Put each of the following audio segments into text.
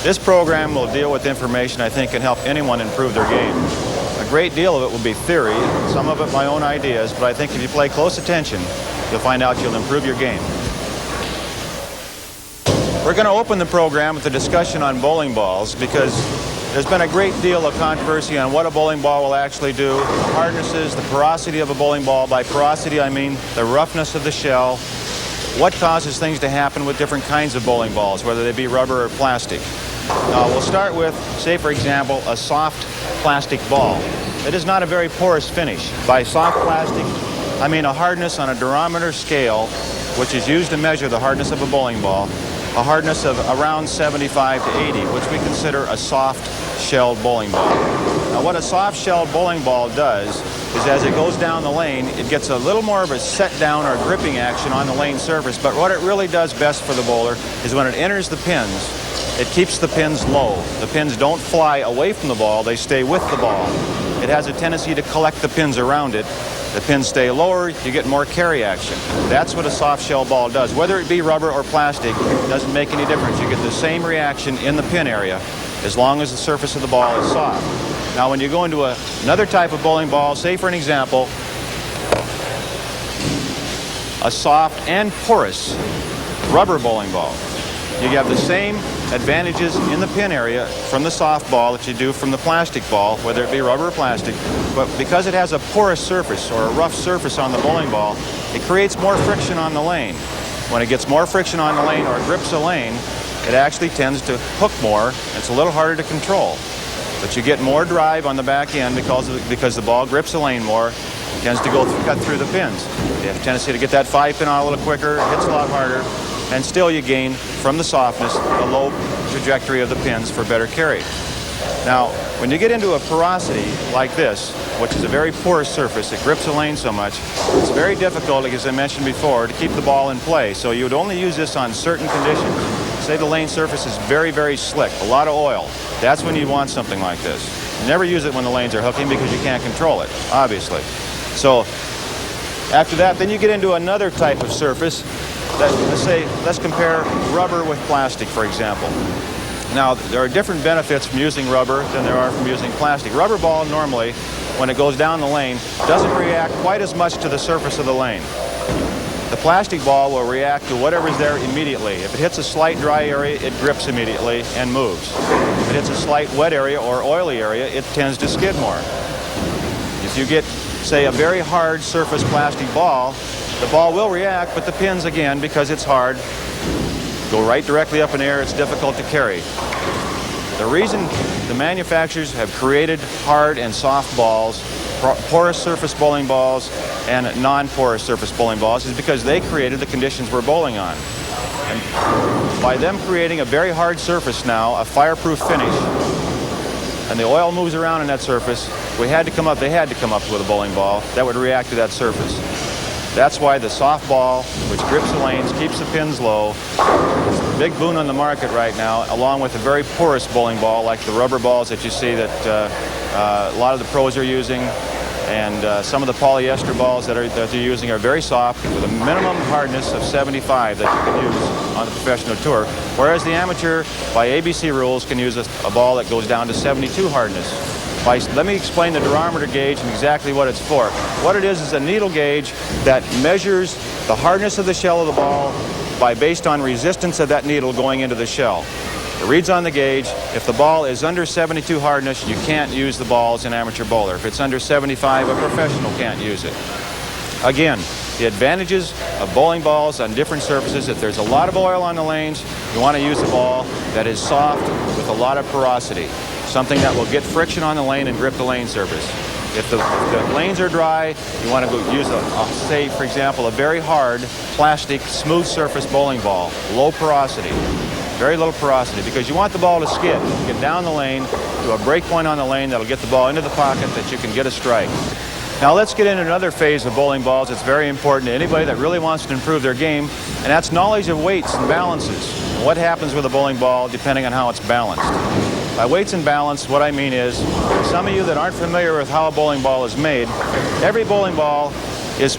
This program will deal with information I think can help anyone improve their game. A great deal of it will be theory, some of it my own ideas, but I think if you pay close attention, you'll find out you'll improve your game. We're going to open the program with a discussion on bowling balls because there's been a great deal of controversy on what a bowling ball will actually do, the hardnesses, the porosity of a bowling ball. By porosity, I mean the roughness of the shell, what causes things to happen with different kinds of bowling balls, whether they be rubber or plastic. We'll start with, say for example, a soft plastic ball. It is not a very porous finish. By soft plastic, I mean a hardness on a durometer scale, which is used to measure the hardness of a bowling ball, a hardness of around 75 to 80, which we consider a soft-shelled bowling ball. Now, what a soft-shelled bowling ball does is as it goes down the lane, it gets a little more of a set-down or gripping action on the lane surface, but what it really does best for the bowler is when it enters the pins, it keeps the pins low. The pins don't fly away from the ball, they stay with the ball. It has a tendency to collect the pins around it. The pins stay lower, you get more carry action. That's what a soft shell ball does. Whether it be rubber or plastic, it doesn't make any difference. You get the same reaction in the pin area as long as the surface of the ball is soft. Now when you go into another type of bowling ball, say for an example, a soft and porous rubber bowling ball. You have the same advantages in the pin area from the soft ball that you do from the plastic ball, whether it be rubber or plastic, but because it has a porous surface or a rough surface on the bowling ball, it creates more friction on the lane. When it gets more friction on the lane or grips a lane, it actually tends to hook more. It's a little harder to control. But you get more drive on the back end because the ball grips the lane more, tends to cut through the pins. You have a tendency to get that 5-pin on a little quicker, it hits a lot harder, and still you gain from the softness the low trajectory of the pins for better carry. Now, when you get into a porosity like this, which is a very porous surface, it grips the lane so much, it's very difficult, as I mentioned before, to keep the ball in play. So you would only use this on certain conditions. Say the lane surface is very, very slick, a lot of oil. That's when you want something like this. You never use it when the lanes are hooking because you can't control it, obviously. So after that, then you get into another type of surface. Let's compare rubber with plastic, for example. Now, there are different benefits from using rubber than there are from using plastic. Rubber ball, normally, when it goes down the lane, doesn't react quite as much to the surface of the lane. The plastic ball will react to whatever's there immediately. If it hits a slight dry area, it grips immediately and moves. If it hits a slight wet area or oily area, it tends to skid more. If you get, say, a very hard surface plastic ball, the ball will react, but the pins, again, because it's hard, go right directly up in the air. It's difficult to carry. The reason the manufacturers have created hard and soft balls, porous surface bowling balls, and non-porous surface bowling balls is because they created the conditions we're bowling on. And by them creating a very hard surface now, a fireproof finish, and the oil moves around in that surface, they had to come up with a bowling ball that would react to that surface. That's why the soft ball, which grips the lanes, keeps the pins low, is a big boon on the market right now, along with a very porous bowling ball like the rubber balls that you see that a lot of the pros are using, and some of the polyester balls that they're using are very soft with a minimum hardness of 75 that you can use on the professional tour, whereas the amateur, by ABC rules, can use a ball that goes down to 72 hardness. Let me explain the durometer gauge and exactly what it's for. What it is a needle gauge that measures the hardness of the shell of the ball based on resistance of that needle going into the shell. It reads on the gauge, if the ball is under 72 hardness, you can't use the ball as an amateur bowler. If it's under 75, a professional can't use it. Again, the advantages of bowling balls on different surfaces, if there's a lot of oil on the lanes, you want to use a ball that is soft with a lot of porosity. Something that will get friction on the lane and grip the lane surface. If the lanes are dry, you want to use say, for example, a very hard plastic smooth surface bowling ball, low porosity, very little porosity, because you want the ball to skid, get down the lane to a break point on the lane that'll get the ball into the pocket that you can get a strike. Now let's get into another phase of bowling balls that's very important to anybody that really wants to improve their game, and that's knowledge of weights and balances. What happens with a bowling ball depending on how it's balanced. By weights and balance, what I mean is, some of you that aren't familiar with how a bowling ball is made, every bowling ball is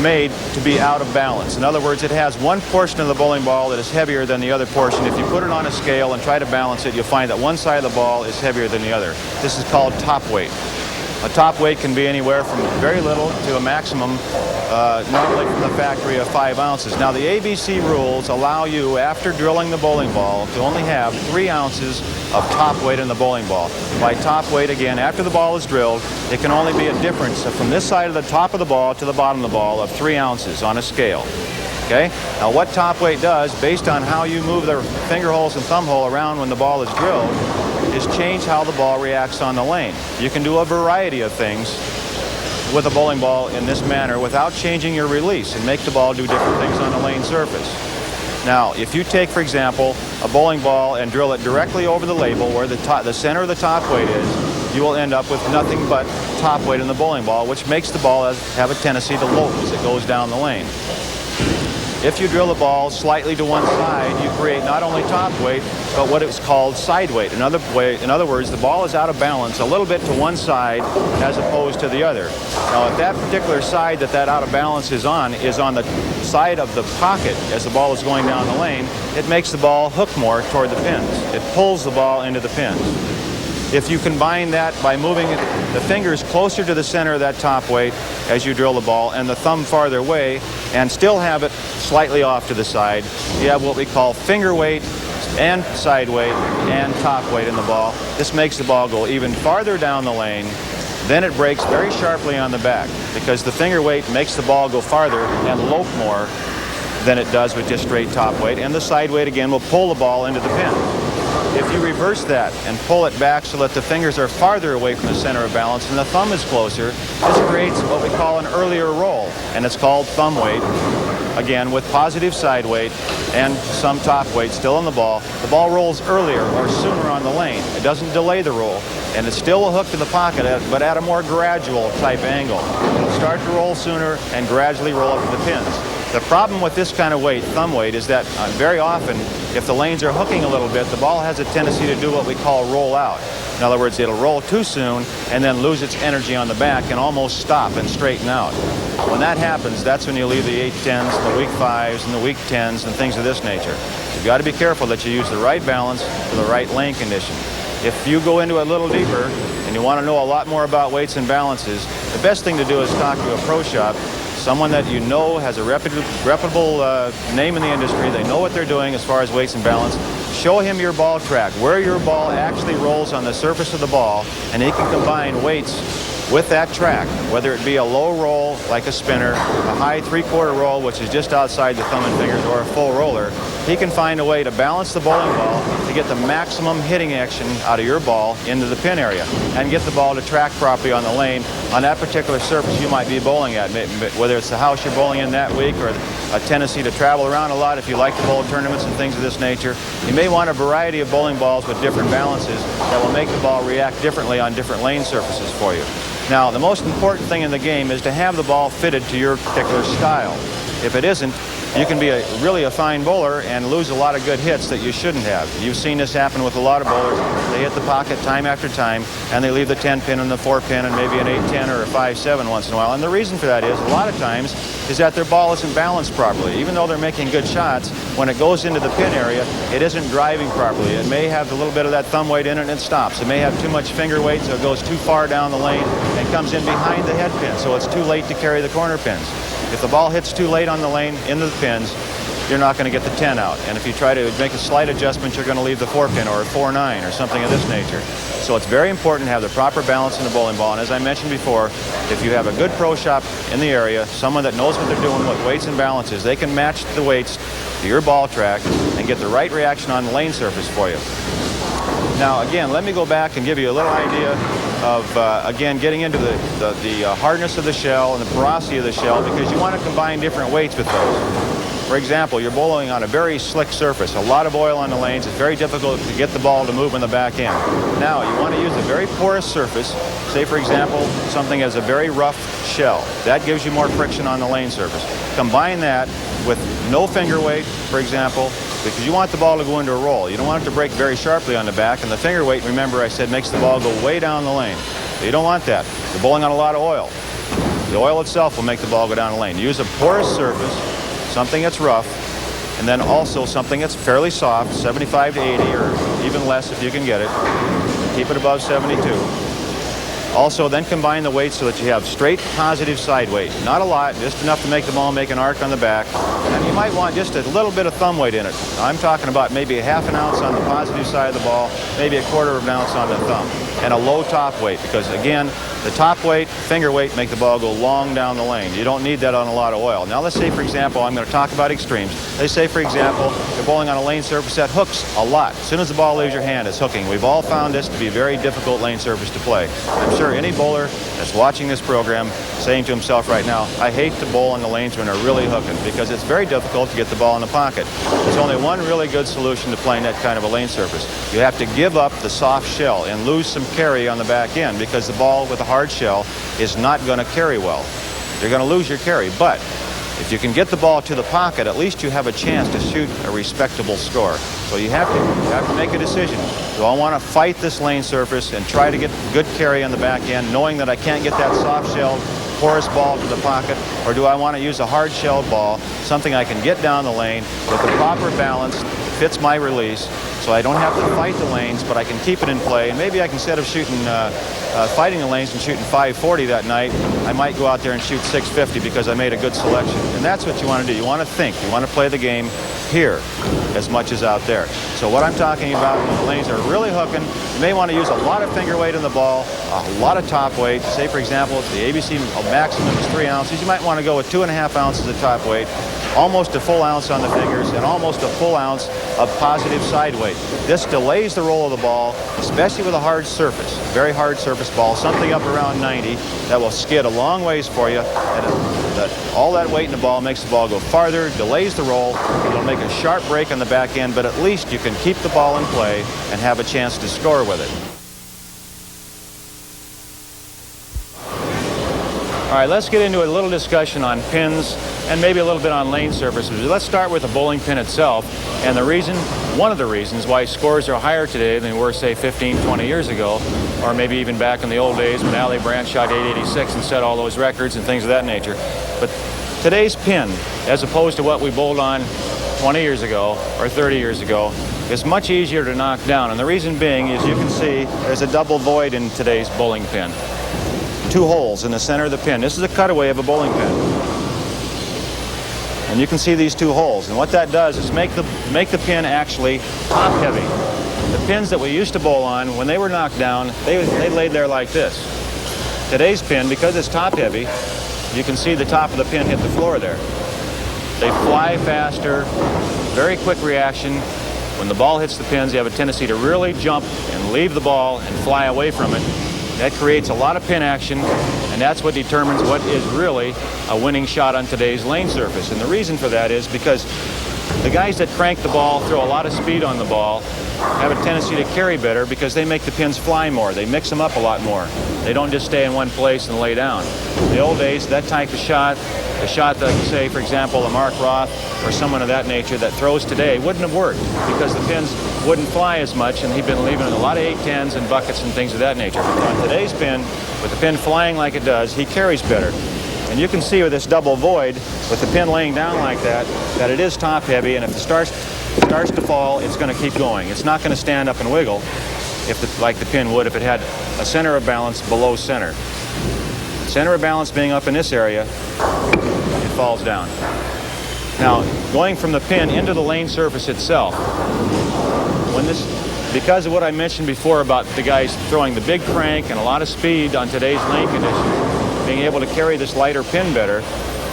made to be out of balance. In other words, it has one portion of the bowling ball that is heavier than the other portion. If you put it on a scale and try to balance it, you'll find that one side of the ball is heavier than the other. This is called top weight. A top weight can be anywhere from very little to a maximum, normally from the factory, of 5 ounces. Now, the ABC rules allow you, after drilling the bowling ball, to only have 3 ounces of top weight in the bowling ball. By top weight, again, after the ball is drilled, it can only be a difference from this side of the top of the ball to the bottom of the ball of 3 ounces on a scale. Okay? Now, what top weight does, based on how you move the finger holes and thumb hole around when the ball is drilled, is change how the ball reacts on the lane. You can do a variety of things with a bowling ball in this manner without changing your release and make the ball do different things on the lane surface. Now, if you take, for example, a bowling ball and drill it directly over the label where the center of the top weight is, you will end up with nothing but top weight in the bowling ball, which makes the ball have a tendency to lope as it goes down the lane. If you drill the ball slightly to one side, you create not only top weight, but what is called side weight. In other words, the ball is out of balance a little bit to one side as opposed to the other. Now, if that particular side that out of balance is on the side of the pocket as the ball is going down the lane, it makes the ball hook more toward the pins. It pulls the ball into the pins. If you combine that by moving the fingers closer to the center of that top weight as you drill the ball and the thumb farther away and still have it slightly off to the side, you have what we call finger weight and side weight and top weight in the ball. This makes the ball go even farther down the lane. Then it breaks very sharply on the back because the finger weight makes the ball go farther and lope more than it does with just straight top weight. And the side weight, again, will pull the ball into the pin. If you reverse that and pull it back so that the fingers are farther away from the center of balance and the thumb is closer, this creates what we call an earlier roll, and it's called thumb weight. Again, with positive side weight and some top weight still in the ball rolls earlier or sooner on the lane. It doesn't delay the roll, and it's still a hook to the pocket, but at a more gradual type angle. It'll start to roll sooner and gradually roll up to the pins. The problem with this kind of weight, thumb weight, is that very often, if the lanes are hooking a little bit, the ball has a tendency to do what we call roll out. In other words, it'll roll too soon and then lose its energy on the back and almost stop and straighten out. When that happens, that's when you leave the 8-10s, the weak 5s, and the weak 10s, and things of this nature. You've got to be careful that you use the right balance for the right lane condition. If you go into it a little deeper and you want to know a lot more about weights and balances, the best thing to do is talk to a pro shop, someone that you know has a reputable name in the industry. They know what they're doing as far as weights and balance. Show him your ball track, where your ball actually rolls on the surface of the ball, and he can combine weights with that track, whether it be a low roll like a spinner, a high 3/4 roll, which is just outside the thumb and fingers, or a full roller. He can find a way to balance the bowling ball to get the maximum hitting action out of your ball into the pin area and get the ball to track properly on the lane on that particular surface you might be bowling at, whether it's the house you're bowling in that week or a tendency to travel around a lot if you like to bowl tournaments and things of this nature. You may want a variety of bowling balls with different balances that will make the ball react differently on different lane surfaces for you. Now, the most important thing in the game is to have the ball fitted to your particular style. If it isn't, you can be really a fine bowler and lose a lot of good hits that you shouldn't have. You've seen this happen with a lot of bowlers. They hit the pocket time after time, and they leave the 10-pin and the 4-pin and maybe an 8-10 or a 5-7 once in a while. And the reason for that is, a lot of times, is that their ball isn't balanced properly. Even though they're making good shots, when it goes into the pin area, it isn't driving properly. It may have a little bit of that thumb weight in it and it stops. It may have too much finger weight, so it goes too far down the lane and comes in behind the head pin, so it's too late to carry the corner pins. If the ball hits too late on the lane into the pins, you're not going to get the 10 out. And if you try to make a slight adjustment, you're going to leave the 4-pin or a 4-9 or something of this nature. So it's very important to have the proper balance in the bowling ball. And as I mentioned before, if you have a good pro shop in the area, someone that knows what they're doing with weights and balances, they can match the weights to your ball track and get the right reaction on the lane surface for you. Now, again, let me go back and give you a little idea of, again, getting into the hardness of the shell and the porosity of the shell, because you want to combine different weights with those. For example, you're bowling on a very slick surface, a lot of oil on the lanes. It's very difficult to get the ball to move in the back end. Now, you want to use a very porous surface, say, for example, something as a very rough shell. That gives you more friction on the lane surface. Combine that with no finger weight, for example, because you want the ball to go into a roll. You don't want it to break very sharply on the back, and the finger weight, remember I said, makes the ball go way down the lane. You don't want that. You're bowling on a lot of oil. The oil itself will make the ball go down the lane. Use a porous surface, something that's rough, and then also something that's fairly soft, 75 to 80 or even less if you can get it. Keep it above 72. Also, then combine the weight so that you have straight positive side weight. Not a lot, just enough to make the ball make an arc on the back. And you might want just a little bit of thumb weight in it. I'm talking about maybe a ½ ounce on the positive side of the ball, maybe a ¼ ounce on the thumb. And a low top weight, because again, the top weight, finger weight, make the ball go long down the lane. You don't need that on a lot of oil. Now let's say, for example, I'm going to talk about extremes. Let's say, for example, you're bowling on a lane surface that hooks a lot. As soon as the ball leaves your hand, it's hooking. We've all found this to be a very difficult lane surface to play. I'm sure any bowler that's watching this program saying to himself right now, I hate to bowl on the lanes when they're really hooking, because it's very difficult to get the ball in the pocket. There's only one really good solution to playing that kind of a lane surface. You have to give up the soft shell and lose some carry on the back end, because the ball with a hard shell is not going to carry well. You're going to lose your carry, but if you can get the ball to the pocket, at least you have a chance to shoot a respectable score. So you have to make a decision. Do I want to fight this lane surface and try to get good carry on the back end, knowing that I can't get that soft-shelled, porous ball to the pocket, or do I want to use a hard-shelled ball, something I can get down the lane with the proper balance, fits my release, so I don't have to fight the lanes, but I can keep it in play. And maybe I can, instead of shooting, fighting the lanes and shooting 540 that night, I might go out there and shoot 650 because I made a good selection. And that's what you want to do. You want to think. You want to play the game here as much as out there. So what I'm talking about, when the lanes are really hooking, you may want to use a lot of finger weight in the ball, a lot of top weight. Say, for example, if the ABC maximum is 3 ounces, you might want to go with 2½ ounces of top weight, almost a full ounce on the fingers, and almost a full ounce of positive side weight. This delays the roll of the ball, especially with a hard surface, very hard surface ball, something up around 90, that will skid a long ways for you. And all that weight in the ball makes the ball go farther, delays the roll. It'll make a sharp break on the back end, but at least you can keep the ball in play and have a chance to score with it. All right, let's get into a little discussion on pins and maybe a little bit on lane surfaces. Let's start with the bowling pin itself. And the reason, one of the reasons why scores are higher today than they were, say, 15, 20 years ago, or maybe even back in the old days when Allie Brandt shot 886 and set all those records and things of that nature. But today's pin, as opposed to what we bowled on 20 years ago or 30 years ago, is much easier to knock down. And the reason being is, you can see there's a double void in today's bowling pin. 2 holes in the center of the pin. This is a cutaway of a bowling pin. And you can see these 2 holes. And what that does is make the pin actually top heavy. The pins that we used to bowl on, when they were knocked down, they laid there like this. Today's pin, because it's top heavy, you can see the top of the pin hit the floor there. They fly faster, very quick reaction. When the ball hits the pins, you have a tendency to really jump and leave the ball and fly away from it. That creates a lot of pin action, and that's what determines what is really a winning shot on today's lane surface. And the reason for that is because the guys that crank the ball, throw a lot of speed on the ball, have a tendency to carry better because they make the pins fly more. They mix them up a lot more. They don't just stay in one place and lay down. In the old days, that type of shot, a shot that, say, for example, a Mark Roth or someone of that nature that throws today, wouldn't have worked because the pins wouldn't fly as much, and he'd been leaving a lot of 810s and buckets and things of that nature. On today's pin, with the pin flying like it does, he carries better. And you can see with this double void, with the pin laying down like that it is top heavy, and if it starts to fall, it's going to keep going. It's not going to stand up and wiggle like the pin would if it had a center of balance below center. Center of balance being up in this area, it falls down. Now, going from the pin into the lane surface itself, because of what I mentioned before about the guys throwing the big crank and a lot of speed on today's lane conditions, being able to carry this lighter pin better,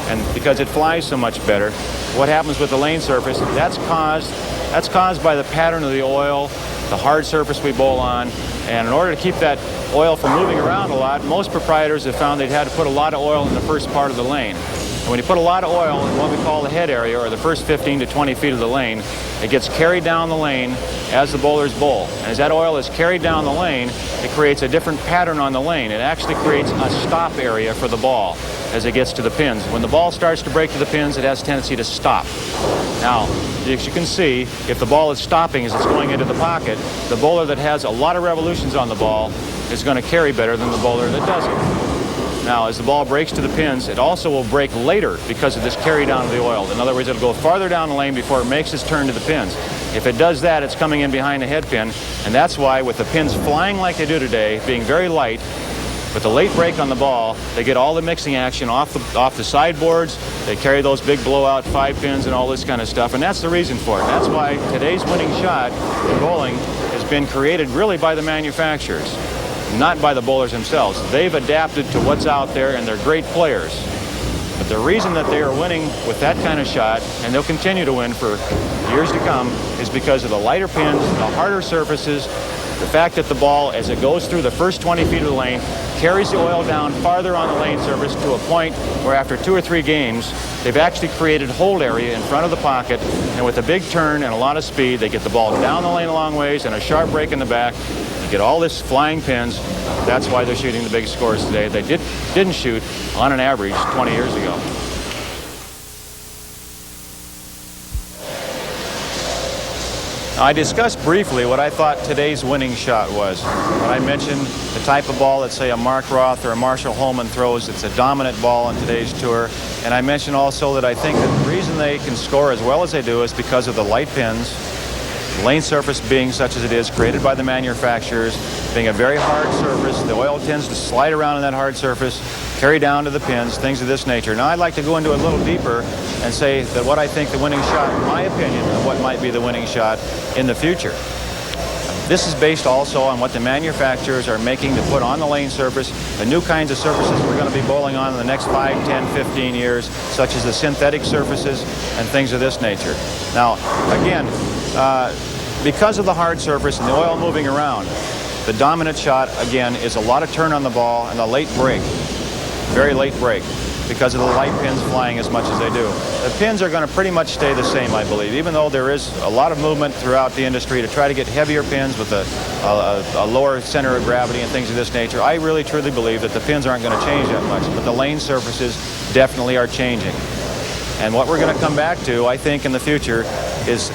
and because it flies so much better, what happens with the lane surface, that's caused by the pattern of the oil, the hard surface we bowl on, and in order to keep that oil from moving around a lot, most proprietors have found they've had to put a lot of oil in the first part of the lane. And when you put a lot of oil in what we call the head area, or the first 15 to 20 feet of the lane, it gets carried down the lane as the bowlers bowl. And as that oil is carried down the lane, it creates a different pattern on the lane. It actually creates a stop area for the ball as it gets to the pins. When the ball starts to break to the pins, it has a tendency to stop. Now, as you can see, if the ball is stopping as it's going into the pocket, the bowler that has a lot of revolutions on the ball is going to carry better than the bowler that doesn't. Now, as the ball breaks to the pins, it also will break later because of this carry down of the oil. In other words, it'll go farther down the lane before it makes its turn to the pins. If it does that, it's coming in behind the head pin, and that's why with the pins flying like they do today, being very light, with the late break on the ball, they get all the mixing action off the sideboards. They carry those big blowout 5 pins and all this kind of stuff, and that's the reason for it. That's why today's winning shot in bowling has been created really by the manufacturers, not by the bowlers themselves. They've adapted to what's out there, and they're great players. But the reason that they are winning with that kind of shot, and they'll continue to win for years to come, is because of the lighter pins, the harder surfaces, the fact that the ball, as it goes through the first 20 feet of the lane, carries the oil down farther on the lane surface to a point where after 2 or 3 games, they've actually created hold area in front of the pocket, and with a big turn and a lot of speed, they get the ball down the lane a long ways and a sharp break in the back. You get all this flying pins. That's why they're shooting the big scores today. They didn't shoot on an average 20 years ago. I discussed briefly what I thought today's winning shot was. When I mentioned the type of ball that, say, a Mark Roth or a Marshall Holman throws, it's a dominant ball on today's tour. And I mentioned also that I think that the reason they can score as well as they do is because of the light pins, lane surface being such as it is, created by the manufacturers, being a very hard surface. The oil tends to slide around on that hard surface, carry down to the pins, things of this nature. Now, I'd like to go into a little deeper and say that what I think the winning shot, in my opinion, of what might be the winning shot in the future. This is based also on what the manufacturers are making to put on the lane surface, the new kinds of surfaces we're going to be bowling on in the next 5, 10, 15 years, such as the synthetic surfaces and things of this nature. Now, again, because of the hard surface and the oil moving around, the dominant shot, again, is a lot of turn on the ball and a late break, very late break, because of the light pins flying as much as they do. The pins are going to pretty much stay the same, I believe, even though there is a lot of movement throughout the industry to try to get heavier pins with a lower center of gravity and things of this nature. I really truly believe that the pins aren't going to change that much, but the lane surfaces definitely are changing. And what we're going to come back to, I think, in the future is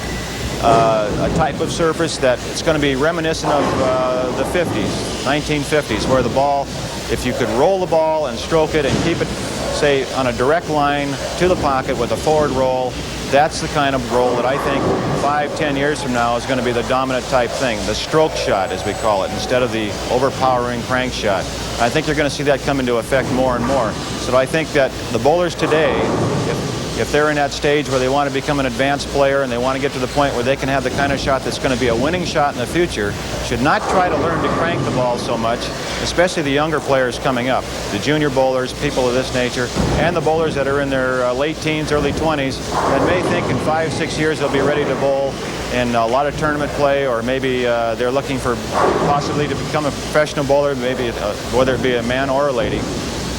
a type of surface that it's going to be reminiscent of the 50s, 1950s, where the ball, if you could roll the ball and stroke it and keep it, say, on a direct line to the pocket with a forward roll, that's the kind of roll that I think 5, 10 years from now is going to be the dominant type thing, the stroke shot, as we call it, instead of the overpowering crank shot. I think you're going to see that come into effect more and more. So I think that the bowlers today, if they're in that stage where they want to become an advanced player and they want to get to the point where they can have the kind of shot that's going to be a winning shot in the future, should not try to learn to crank the ball so much, especially the younger players coming up, the junior bowlers, people of this nature, and the bowlers that are in their late teens, early 20s, that may think in 5, 6 years they'll be ready to bowl in a lot of tournament play, or maybe they're looking for possibly to become a professional bowler, maybe whether it be a man or a lady.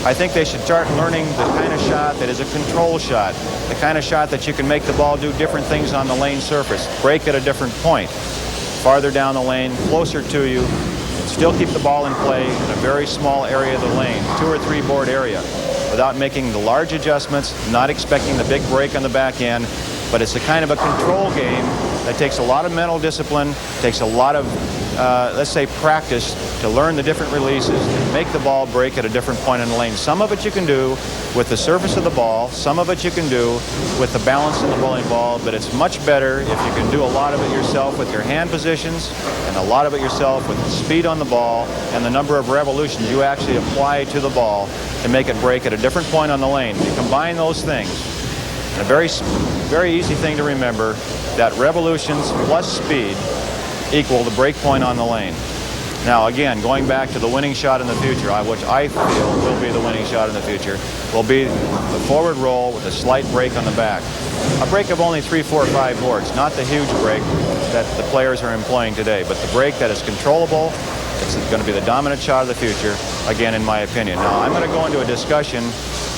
I think they should start learning the kind of shot that is a control shot, the kind of shot that you can make the ball do different things on the lane surface, break at a different point, farther down the lane, closer to you, and still keep the ball in play in a very small area of the lane, 2 or 3 board area, without making the large adjustments, not expecting the big break on the back end. But it's a kind of a control game that takes a lot of mental discipline, takes a lot of, let's say, practice to learn the different releases and make the ball break at a different point in the lane. Some of it you can do with the surface of the ball, some of it you can do with the balance in the bowling ball, but it's much better if you can do a lot of it yourself with your hand positions and a lot of it yourself with the speed on the ball and the number of revolutions you actually apply to the ball to make it break at a different point on the lane. You combine those things. And a very easy thing to remember, that revolutions plus speed equal the break point on the lane. Now, again, going back to the winning shot in the future, which I feel will be the winning shot in the future, will be the forward roll with a slight break on the back. A break of only 3, 4, 5 boards, not the huge break that the players are employing today, but the break that is controllable. It's going to be the dominant shot of the future, again, in my opinion. Now, I'm going to go into a discussion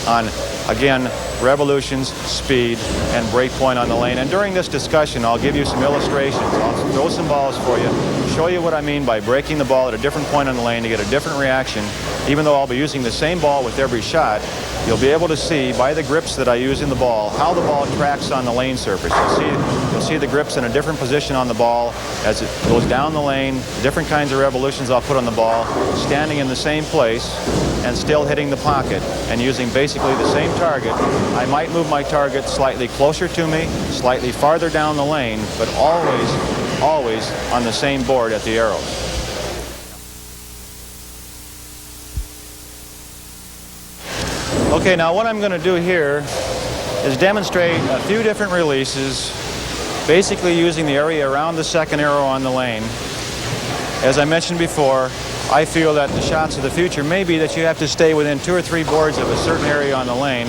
on, again, revolutions, speed, and break point on the lane. And during this discussion, I'll give you some illustrations. I'll throw some balls for you, show you what I mean by breaking the ball at a different point on the lane to get a different reaction. Even though I'll be using the same ball with every shot, you'll be able to see by the grips that I use in the ball how the ball tracks on the lane surface. You'll see the grips in a different position on the ball as it goes down the lane, different kinds of revolutions I'll put on the ball, standing in the same place. and still hitting the pocket and using basically the same target. I might move my target slightly closer to me, slightly farther down the lane, but always on the same board at the arrows. Okay, now what I'm going to do here is demonstrate a few different releases, basically using the area around the second arrow on the lane. As I mentioned before, I feel that the shots of the future may be that you have to stay within 2 or 3 boards of a certain area on the lane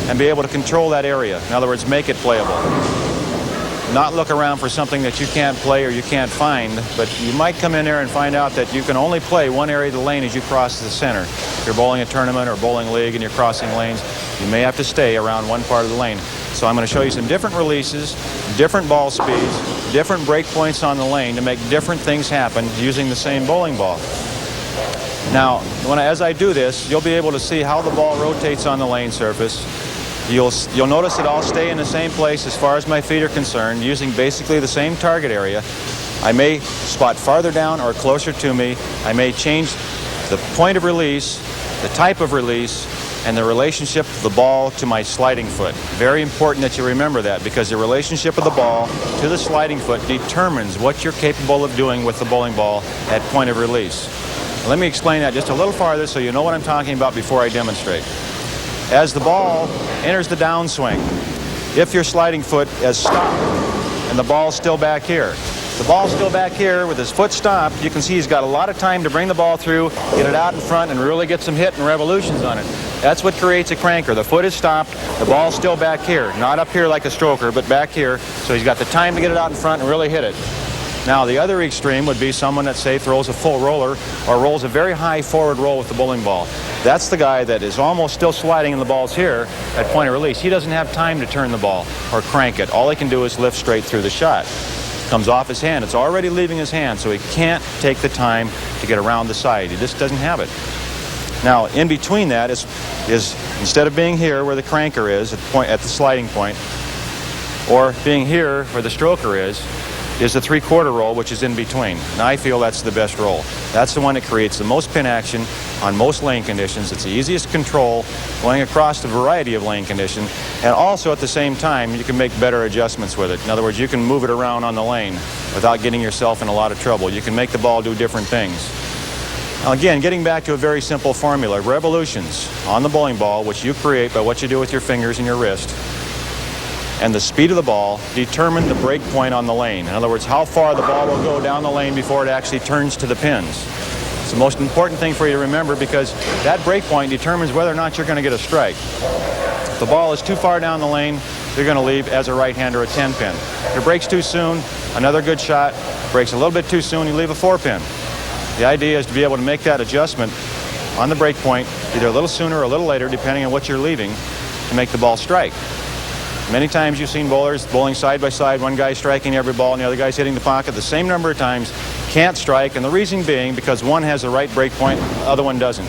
and be able to control that area. In other words, make it playable. Not look around for something that you can't play or you can't find, but you might come in there and find out that you can only play one area of the lane as you cross the center. If you're bowling a tournament or bowling league and you're crossing lanes, you may have to stay around one part of the lane. So I'm going to show you some different releases, different ball speeds, different break points on the lane to make different things happen using the same bowling ball. Now, as I do this, you'll be able to see how the ball rotates on the lane surface. You'll notice that I'll stay in the same place as far as my feet are concerned, using basically the same target area. I may spot farther down or closer to me. I may change the point of release, the type of release, and the relationship of the ball to my sliding foot. Very important that you remember that, because the relationship of the ball to the sliding foot determines what you're capable of doing with the bowling ball at point of release. Let me explain that just a little farther so you know what I'm talking about before I demonstrate. As the ball enters the downswing, if your sliding foot has stopped and the ball's still back here, the ball's still back here with his foot stopped, you can see he's got a lot of time to bring the ball through, get it out in front, and really get some hit and revolutions on it. That's what creates a cranker. The foot is stopped, the ball's still back here, not up here like a stroker, but back here, so he's got the time to get it out in front and really hit it. Now, the other extreme would be someone that, say, throws a full roller or rolls a very high forward roll with the bowling ball. That's the guy that is almost still sliding and the ball's here at point of release. He doesn't have time to turn the ball or crank it. All he can do is lift straight through the shot. It comes off his hand. It's already leaving his hand, so he can't take the time to get around the side. He just doesn't have it. Now, in between that is instead of being here where the cranker is at the sliding point, or being here where the stroker is the three-quarter roll, which is in between. And I feel that's the best roll. That's the one that creates the most pin action on most lane conditions. It's the easiest to control going across a variety of lane conditions. And also at the same time, you can make better adjustments with it. In other words, you can move it around on the lane without getting yourself in a lot of trouble. You can make the ball do different things. Now again, getting back to a very simple formula, revolutions on the bowling ball, which you create by what you do with your fingers and your wrist, and the speed of the ball determine the break point on the lane. In other words, how far the ball will go down the lane before it actually turns to the pins. It's the most important thing for you to remember, because that break point determines whether or not you're going to get a strike. If the ball is too far down the lane, you're going to leave as a right-hander a 10-pin. If it breaks too soon, another good shot. Breaks a little bit too soon, you leave a 4-pin. The idea is to be able to make that adjustment on the break point either a little sooner or a little later, depending on what you're leaving, to make the ball strike. Many times you've seen bowlers bowling side by side, one guy striking every ball and the other guy's hitting the pocket the same number of times, can't strike, and the reason being because one has the right break point, the other one doesn't.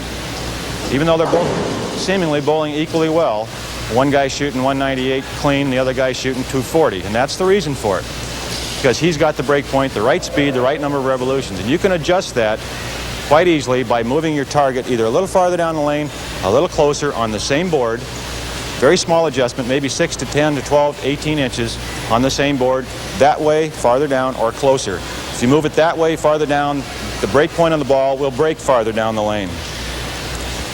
Even though they're both seemingly bowling equally well, one guy's shooting 198 clean, the other guy's shooting 240, and that's the reason for it. Because he's got the break point, the right speed, the right number of revolutions, and you can adjust that quite easily by moving your target either a little farther down the lane, a little closer on the same board. Very small adjustment, maybe 6 to 10 to 12, 18 inches on the same board, that way, farther down, or closer. If you move it that way, farther down, the break point on the ball will break farther down the lane.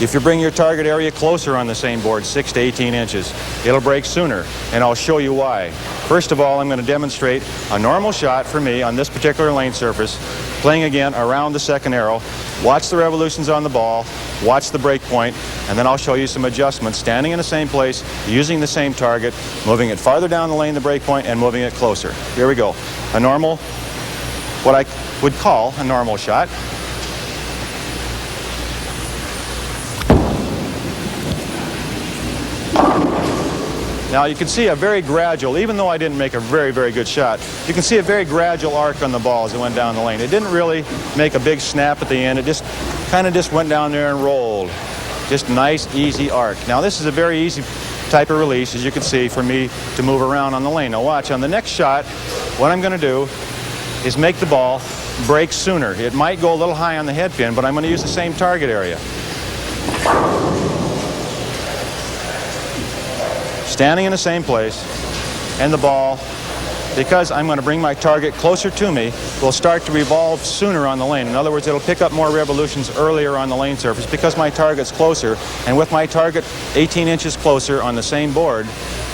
If you bring your target area closer on the same board, 6 to 18 inches, it'll break sooner, and I'll show you why. First of all, I'm going to demonstrate a normal shot for me on this particular lane surface, playing again around the second arrow. Watch the revolutions on the ball, watch the break point, and then I'll show you some adjustments, standing in the same place, using the same target, moving it farther down the lane, the break point, and moving it closer. Here we go. A normal, what I would call a normal shot. Now you can see a very gradual, even though I didn't make a very, very good shot, you can see a very gradual arc on the ball as it went down the lane. It didn't really make a big snap at the end. It just kind of just went down there and rolled. Just nice, easy arc. Now this is a very easy type of release, as you can see, for me to move around on the lane. Now watch, on the next shot, what I'm going to do is make the ball break sooner. It might go a little high on the head pin, but I'm going to use the same target area. Standing in the same place, and the ball, because I'm going to bring my target closer to me, will start to revolve sooner on the lane. In other words, it'll pick up more revolutions earlier on the lane surface because my target's closer, and with my target 18 inches closer on the same board,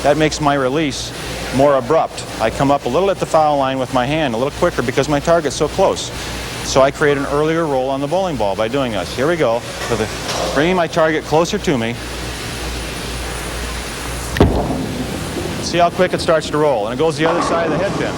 that makes my release more abrupt. I come up a little at the foul line with my hand, a little quicker because my target's so close. So I create an earlier roll on the bowling ball by doing this. Here we go, bringing my target closer to me. See how quick it starts to roll, and it goes the other side of the head pin.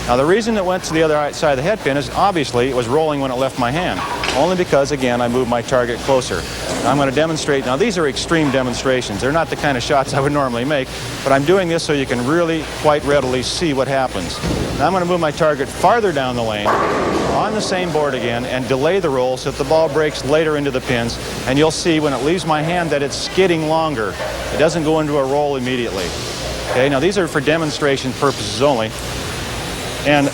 Now the reason it went to the other side of the head pin is obviously it was rolling when it left my hand, only because, again, I moved my target closer. Now I'm going to demonstrate. Now these are extreme demonstrations. They're not the kind of shots I would normally make, but I'm doing this so you can really quite readily see what happens. Now I'm going to move my target farther down the lane on the same board again and delay the roll so that the ball breaks later into the pins, and you'll see when it leaves my hand that it's skidding longer. It doesn't go into a roll immediately. Okay, now these are for demonstration purposes only. And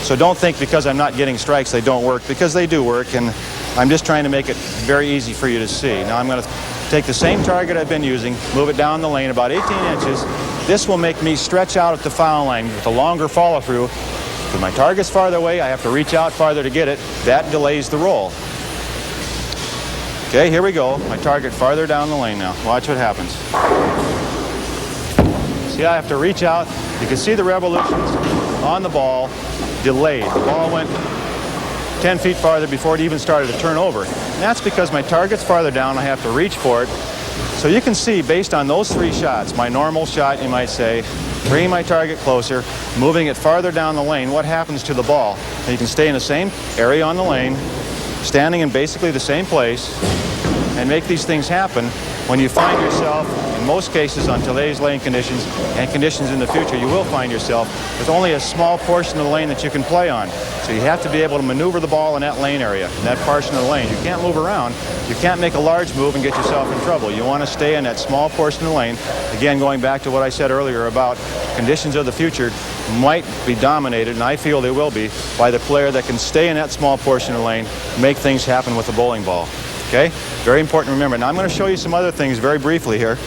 so don't think because I'm not getting strikes they don't work, because they do work, and I'm just trying to make it very easy for you to see. Now I'm going to take the same target I've been using, move it down the lane about 18 inches. This will make me stretch out at the foul line with a longer follow-through. If my target's farther away, I have to reach out farther to get it. That delays the roll. Okay, here we go. My target farther down the lane now. Watch what happens. See, I have to reach out. You can see the revolutions on the ball delayed. The ball went 10 feet farther before it even started to turn over. And that's because my target's farther down. I have to reach for it. So you can see, based on those three shots, my normal shot, you might say, bringing my target closer, moving it farther down the lane, what happens to the ball? And you can stay in the same area on the lane, standing in basically the same place, and make these things happen when you find yourself, in most cases on today's lane conditions and conditions in the future, you will find yourself with only a small portion of the lane that you can play on. So you have to be able to maneuver the ball in that lane area, in that portion of the lane. You can't move around. You can't make a large move and get yourself in trouble. You want to stay in that small portion of the lane. Again, going back to what I said earlier about conditions of the future might be dominated, and I feel they will be, by the player that can stay in that small portion of the lane, make things happen with the bowling ball. Okay? Very important to remember. Now I'm going to show you some other things very briefly here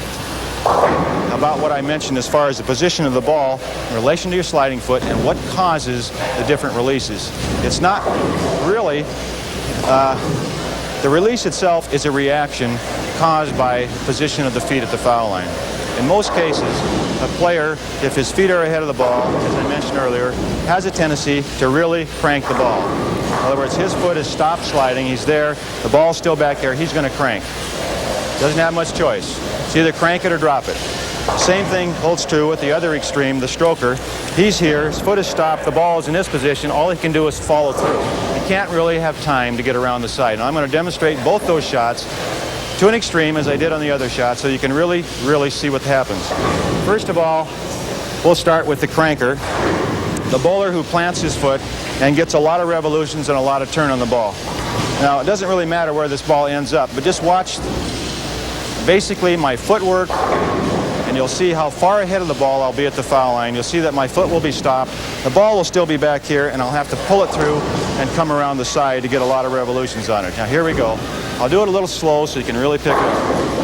about what I mentioned as far as the position of the ball in relation to your sliding foot and what causes the different releases. It's not really, the release itself is a reaction caused by position of the feet at the foul line. In most cases, a player, if his feet are ahead of the ball, as I mentioned earlier, has a tendency to really crank the ball. In other words, his foot has stopped sliding, he's there, the ball's still back there, he's going to crank. Doesn't have much choice. It's either crank it or drop it. Same thing holds true with the other extreme, the stroker. He's here, his foot is stopped, the ball is in this position, all he can do is follow through. He can't really have time to get around the side. Now I'm going to demonstrate both those shots to an extreme as I did on the other shot so you can really see what happens. First of all, we'll start with the cranker, the bowler who plants his foot and gets a lot of revolutions and a lot of turn on the ball. Now it doesn't really matter where this ball ends up, but just watch basically my footwork, and you'll see how far ahead of the ball I'll be at the foul line. You'll see that my foot will be stopped, the ball will still be back here, and I'll have to pull it through and come around the side to get a lot of revolutions on it. Now here we go. I'll do it a little slow so you can really pick it up.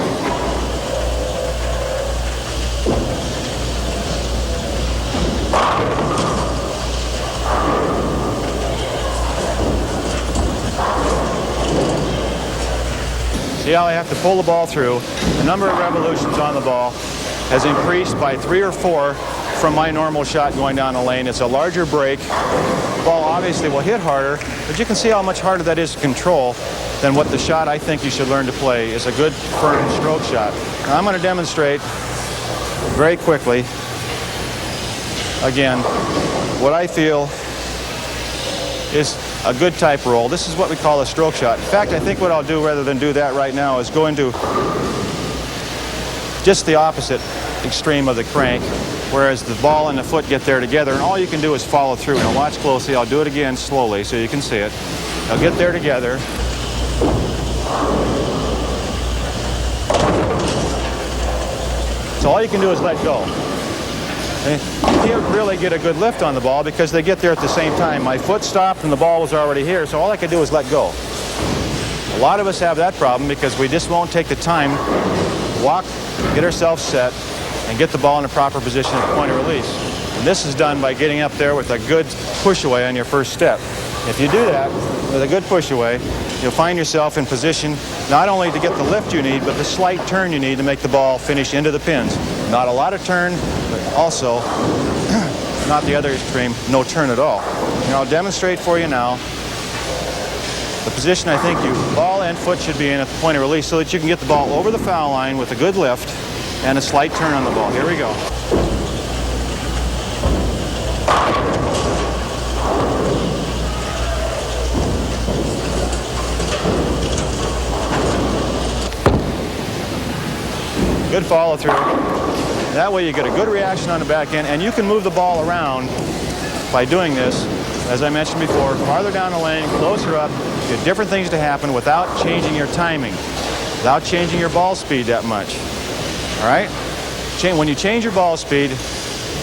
See how I have to pull the ball through. The number of revolutions on the ball has increased by 3 or 4 from my normal shot going down the lane. It's a larger break. The ball obviously will hit harder, but you can see how much harder that is to control than what the shot I think you should learn to play is a good, firm stroke shot. Now I'm going to demonstrate very quickly, again, what I feel is a good type roll. This is what we call a stroke shot. In fact, I think what I'll do rather than do that right now is go into just the opposite extreme of the crank, whereas the ball and the foot get there together, and all you can do is follow through. Now watch closely. I'll do it again slowly so you can see it. They'll get there together. So all you can do is let go. You can't really get a good lift on the ball because they get there at the same time. My foot stopped and the ball was already here, so all I could do is let go. A lot of us have that problem because we just won't take the time to walk, get ourselves set, and get the ball in a proper position at the point of release. And this is done by getting up there with a good push away on your first step. If you do that with a good push away, you'll find yourself in position not only to get the lift you need, but the slight turn you need to make the ball finish into the pins. Not a lot of turn, but also not the other extreme, no turn at all. And I'll demonstrate for you now the position I think you ball and foot should be in at the point of release so that you can get the ball over the foul line with a good lift and a slight turn on the ball. Here we go. Good follow through. That way you get a good reaction on the back end, and you can move the ball around by doing this, as I mentioned before, farther down the lane, closer up, get different things to happen without changing your timing, without changing your ball speed that much. All right? When you change your ball speed,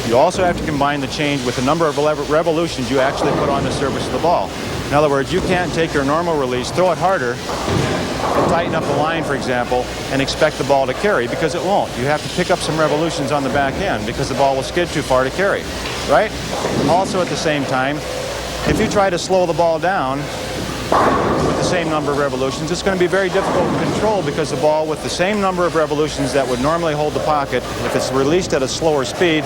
you also have to combine the change with the number of revolutions you actually put on the surface of the ball. In other words, you can't take your normal release, throw it harder, and tighten up the line, for example, and expect the ball to carry, because it won't. You have to pick up some revolutions on the back end because the ball will skid too far to carry, right? Also at the same time, if you try to slow the ball down with the same number of revolutions, it's going to be very difficult to control because the ball with the same number of revolutions that would normally hold the pocket, if it's released at a slower speed,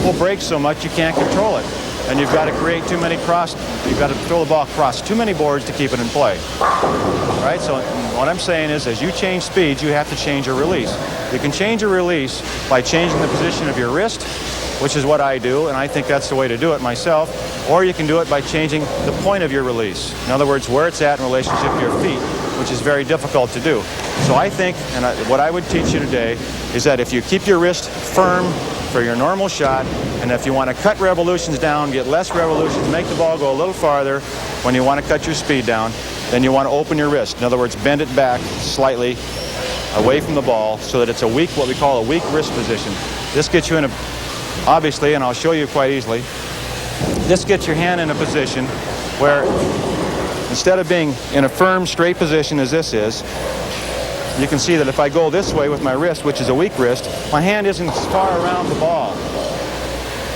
will break so much you can't control it. And you've got to create too many you've got to throw the ball across too many boards to keep it in play. Right? So what I'm saying is, as you change speeds, you have to change your release. You can change your release by changing the position of your wrist, which is what I do, and I think that's the way to do it myself, or you can do it by changing the point of your release. In other words, where it's at in relationship to your feet, which is very difficult to do. So I think, and what I would teach you today, is that if you keep your wrist firm for your normal shot, and if you want to cut revolutions down, get less revolutions, make the ball go a little farther when you want to cut your speed down, then you want to open your wrist. In other words, bend it back slightly away from the ball so that it's a weak, what we call a weak wrist position. This gets you in a, obviously, and I'll show you quite easily, this gets your hand in a position where instead of being in a firm, straight position as this is, you can see that if I go this way with my wrist, which is a weak wrist, my hand isn't as far around the ball.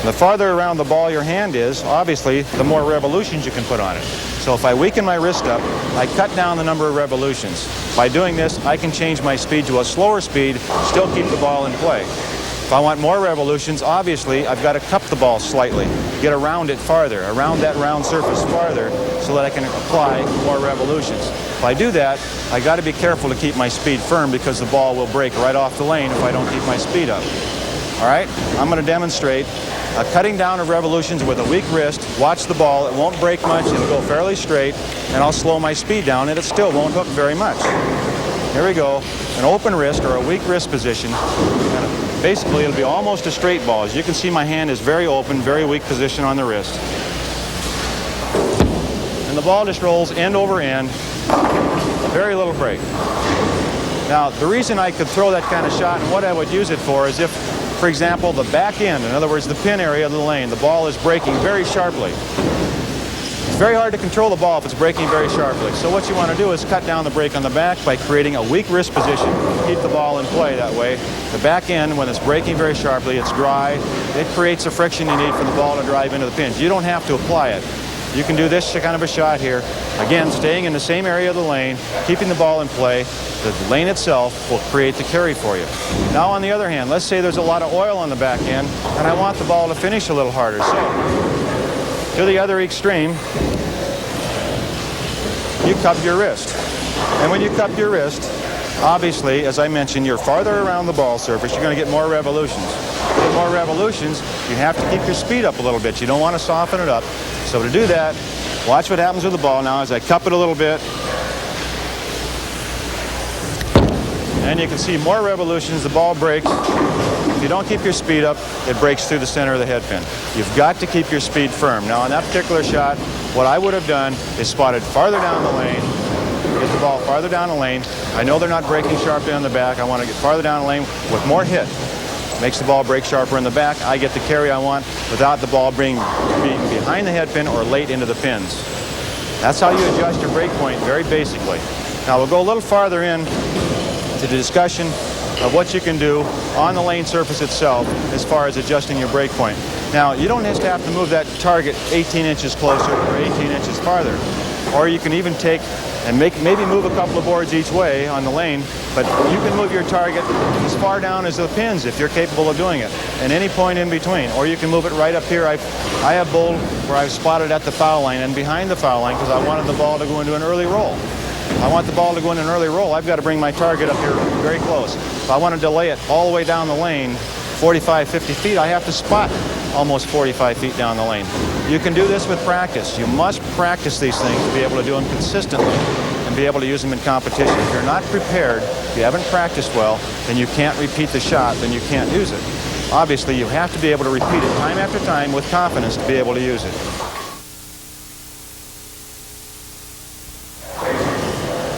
The farther around the ball your hand is, obviously, the more revolutions you can put on it. So if I weaken my wrist up, I cut down the number of revolutions. By doing this, I can change my speed to a slower speed, still keep the ball in play. If I want more revolutions, obviously, I've got to cup the ball slightly, get around it farther, around that round surface farther, so that I can apply more revolutions. If I do that, I got to be careful to keep my speed firm because the ball will break right off the lane if I don't keep my speed up. All right? I'm going to demonstrate a cutting down of revolutions with a weak wrist. Watch the ball. It won't break much. It'll go fairly straight, and I'll slow my speed down, and it still won't hook very much. Here we go. An open wrist or a weak wrist position. Basically, it'll be almost a straight ball. As you can see, my hand is very open, very weak position on the wrist. And the ball just rolls end over end. Very little break. Now, the reason I could throw that kind of shot and what I would use it for is if, for example, the back end, in other words, the pin area of the lane, the ball is breaking very sharply. It's very hard to control the ball if it's breaking very sharply. So what you want to do is cut down the break on the back by creating a weak wrist position. Keep the ball in play that way. The back end, when it's breaking very sharply, it's dry. It creates the friction you need for the ball to drive into the pins. You don't have to apply it. You can do this kind of a shot here. Again, staying in the same area of the lane, keeping the ball in play. The lane itself will create the carry for you. Now, on the other hand, let's say there's a lot of oil on the back end, and I want the ball to finish a little harder. So, to the other extreme, you cup your wrist. And when you cup your wrist, obviously, as I mentioned, you're farther around the ball surface. You're going to get more revolutions. To get more revolutions, you have to keep your speed up a little bit. You don't want to soften it up. So to do that, watch what happens with the ball now as I cup it a little bit. And you can see more revolutions. The ball breaks. If you don't keep your speed up, it breaks through the center of the head pin. You've got to keep your speed firm. Now, on that particular shot, what I would have done is spotted farther down the lane, get the ball farther down the lane. I know they're not breaking sharply on the back. I want to get farther down the lane with more hit. Makes the ball break sharper in the back. I get the carry I want without the ball being behind the head pin or late into the pins. That's how you adjust your break point very basically. Now we'll go a little farther in to the discussion of what you can do on the lane surface itself as far as adjusting your break point. Now, you don't just have to move that target 18 inches closer or 18 inches farther. Or you can even take and maybe move a couple of boards each way on the lane, but you can move your target as far down as the pins if you're capable of doing it, and any point in between. Or you can move it right up here. I have bowled where I've spotted at the foul line and behind the foul line because I wanted the ball to go into an early roll. If I want the ball to go in an early roll, I've got to bring my target up here very close. If I want to delay it all the way down the lane, 45, 50 feet, I have to spot almost 45 feet down the lane. You can do this with practice. You must practice these things to be able to do them consistently and be able to use them in competition. If you're not prepared, if you haven't practiced well, then you can't repeat the shot, then you can't use it. Obviously, you have to be able to repeat it time after time with confidence to be able to use it.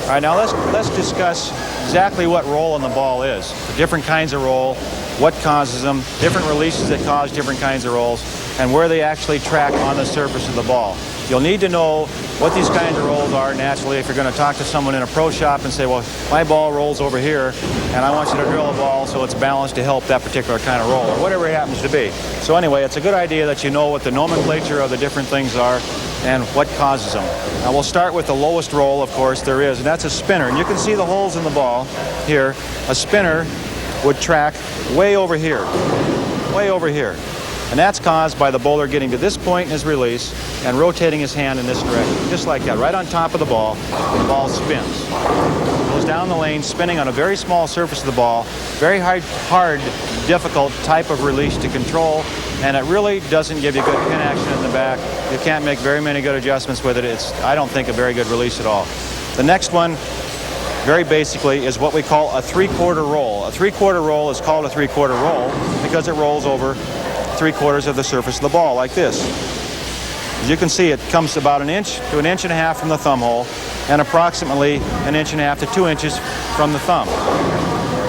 All right, now let's discuss exactly what roll on the ball is. The different kinds of roll, what causes them, different releases that cause different kinds of rolls, and where they actually track on the surface of the ball. You'll need to know what these kinds of rolls are naturally if you're going to talk to someone in a pro shop and say, well, my ball rolls over here, and I want you to drill a ball so it's balanced to help that particular kind of roll, or whatever it happens to be. So anyway, it's a good idea that you know what the nomenclature of the different things are and what causes them. Now we'll start with the lowest roll, of course, there is, and that's a spinner. And you can see the holes in the ball here. A spinner would track way over here, way over here. And that's caused by the bowler getting to this point in his release and rotating his hand in this direction, just like that, right on top of the ball spins. Goes down the lane, spinning on a very small surface of the ball, very hard, difficult type of release to control, and it really doesn't give you good pin action in the back. You can't make very many good adjustments with it. It's, I don't think, a very good release at all. The next one, very basically, is what we call a three-quarter roll. A three-quarter roll is called a three-quarter roll because it rolls over 3/4 of the surface of the ball, like this. As you can see, it comes about 1 inch to 1.5 inches from the thumb hole and approximately 1.5 inches to 2 inches from the thumb.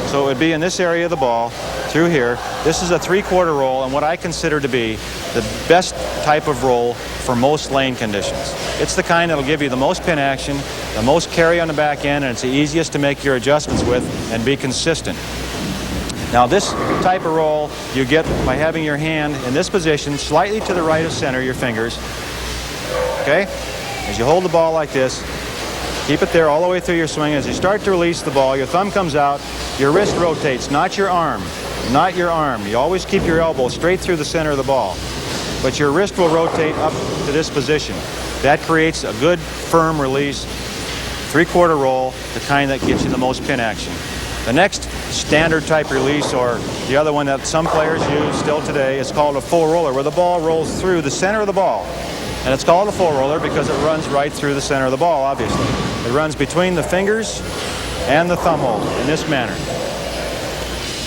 So it would be in this area of the ball, through here. This is a three-quarter roll, and what I consider to be the best type of roll for most lane conditions. It's the kind that'll give you the most pin action, the most carry on the back end, and it's the easiest to make your adjustments with and be consistent. Now this type of roll you get by having your hand in this position slightly to the right of center, your fingers. Okay? As you hold the ball like this, keep it there all the way through your swing. As you start to release the ball, your thumb comes out, your wrist rotates, not your arm. Not your arm. You always keep your elbow straight through the center of the ball. But your wrist will rotate up to this position. That creates a good, firm release, three-quarter roll, the kind that gets you the most pin action. The next standard type release, or the other one that some players use still today, is called a full roller, where the ball rolls through the center of the ball. And it's called a full roller because it runs right through the center of the ball, obviously. It runs between the fingers and the thumb hole in this manner.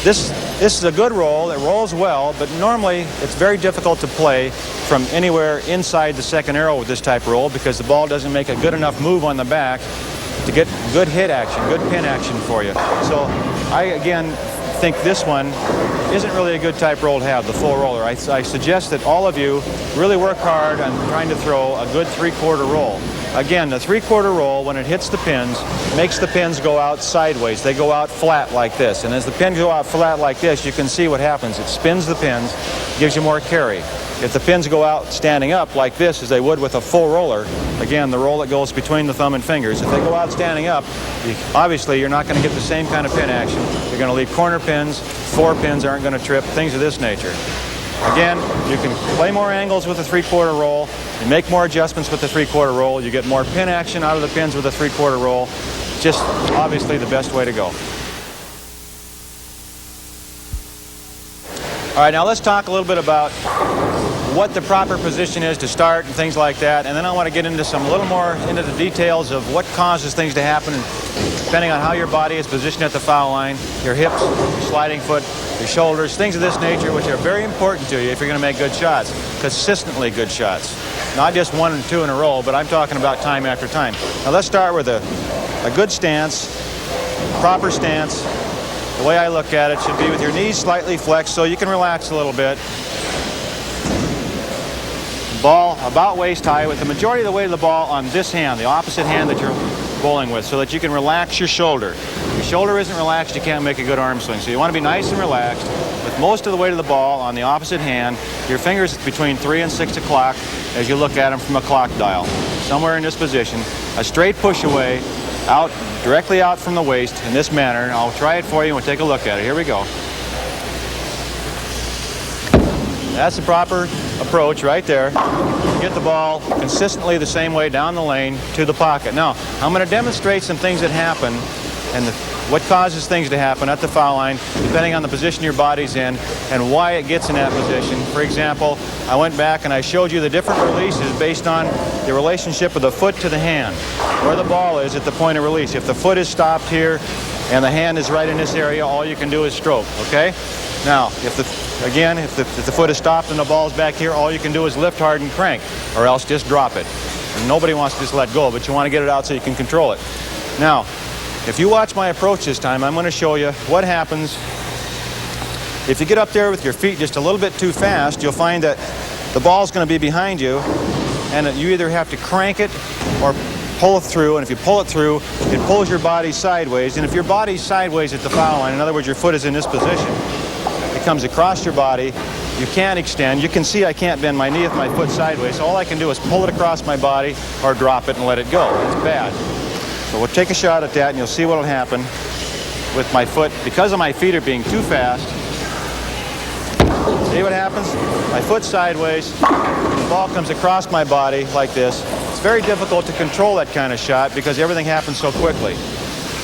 This is a good roll. It rolls well, but normally it's very difficult to play from anywhere inside the second arrow with this type of roll because the ball doesn't make a good enough move on the back to get good hit action, good pin action for you. So I, again, think this one isn't really a good type roll to have, the full roller. I suggest that all of you really work hard on trying to throw a good three-quarter roll. Again, the three-quarter roll, when it hits the pins, makes the pins go out sideways. They go out flat like this. And as the pins go out flat like this, you can see what happens. It spins the pins, gives you more carry. If the pins go out standing up like this, as they would with a full roller, again, the roll that goes between the thumb and fingers, if they go out standing up, obviously you're not going to get the same kind of pin action. You're going to leave corner pins, four pins aren't going to trip, things of this nature. Again, you can play more angles with a three-quarter roll. You make more adjustments with the three-quarter roll. You get more pin action out of the pins with a three-quarter roll. Just obviously the best way to go. All right, now let's talk a little bit about what the proper position is to start and things like that. And then I want to get into a little more into the details of what causes things to happen depending on how your body is positioned at the foul line, your hips, your sliding foot, your shoulders, things of this nature, which are very important to you if you're going to make good shots, consistently good shots. Not just one and two in a row, but I'm talking about time after time. Now let's start with a good stance, proper stance. The way I look at it should be with your knees slightly flexed so you can relax a little bit. Ball about waist high with the majority of the weight of the ball on this hand, the opposite hand that you're bowling with so that you can relax your shoulder. If your shoulder isn't relaxed, you can't make a good arm swing. So you want to be nice and relaxed with most of the weight of the ball on the opposite hand. Your fingers between 3 and 6 o'clock as you look at them from a clock dial. Somewhere in this position, a straight push away, out, directly out from the waist in this manner. I'll try it for you and we'll take a look at it. Here we go. That's the proper approach right there. Get the ball consistently the same way down the lane to the pocket. Now, I'm going to demonstrate some things that happen and what causes things to happen at the foul line, depending on the position your body's in and why it gets in that position. For example, I went back and I showed you the different releases based on the relationship of the foot to the hand, where the ball is at the point of release. If the foot is stopped here and the hand is right in this area, all you can do is stroke, okay? Now, if the foot is stopped and the ball's back here, all you can do is lift hard and crank, or else just drop it. And nobody wants to just let go, but you want to get it out so you can control it. Now, if you watch my approach this time, I'm going to show you what happens if you get up there with your feet just a little bit too fast. You'll find that the ball's going to be behind you, and you either have to crank it or pull it through, and if you pull it through, it pulls your body sideways, and if your body's sideways at the foul line, in other words, your foot is in this position, it comes across your body, you can't extend. You can see I can't bend my knee with my foot sideways, so all I can do is pull it across my body or drop it and let it go. It's bad. So we'll take a shot at that, and you'll see what will happen with my foot. Because of my feet are being too fast, see what happens? My foot sideways, the ball comes across my body like this. It's very difficult to control that kind of shot because everything happens so quickly.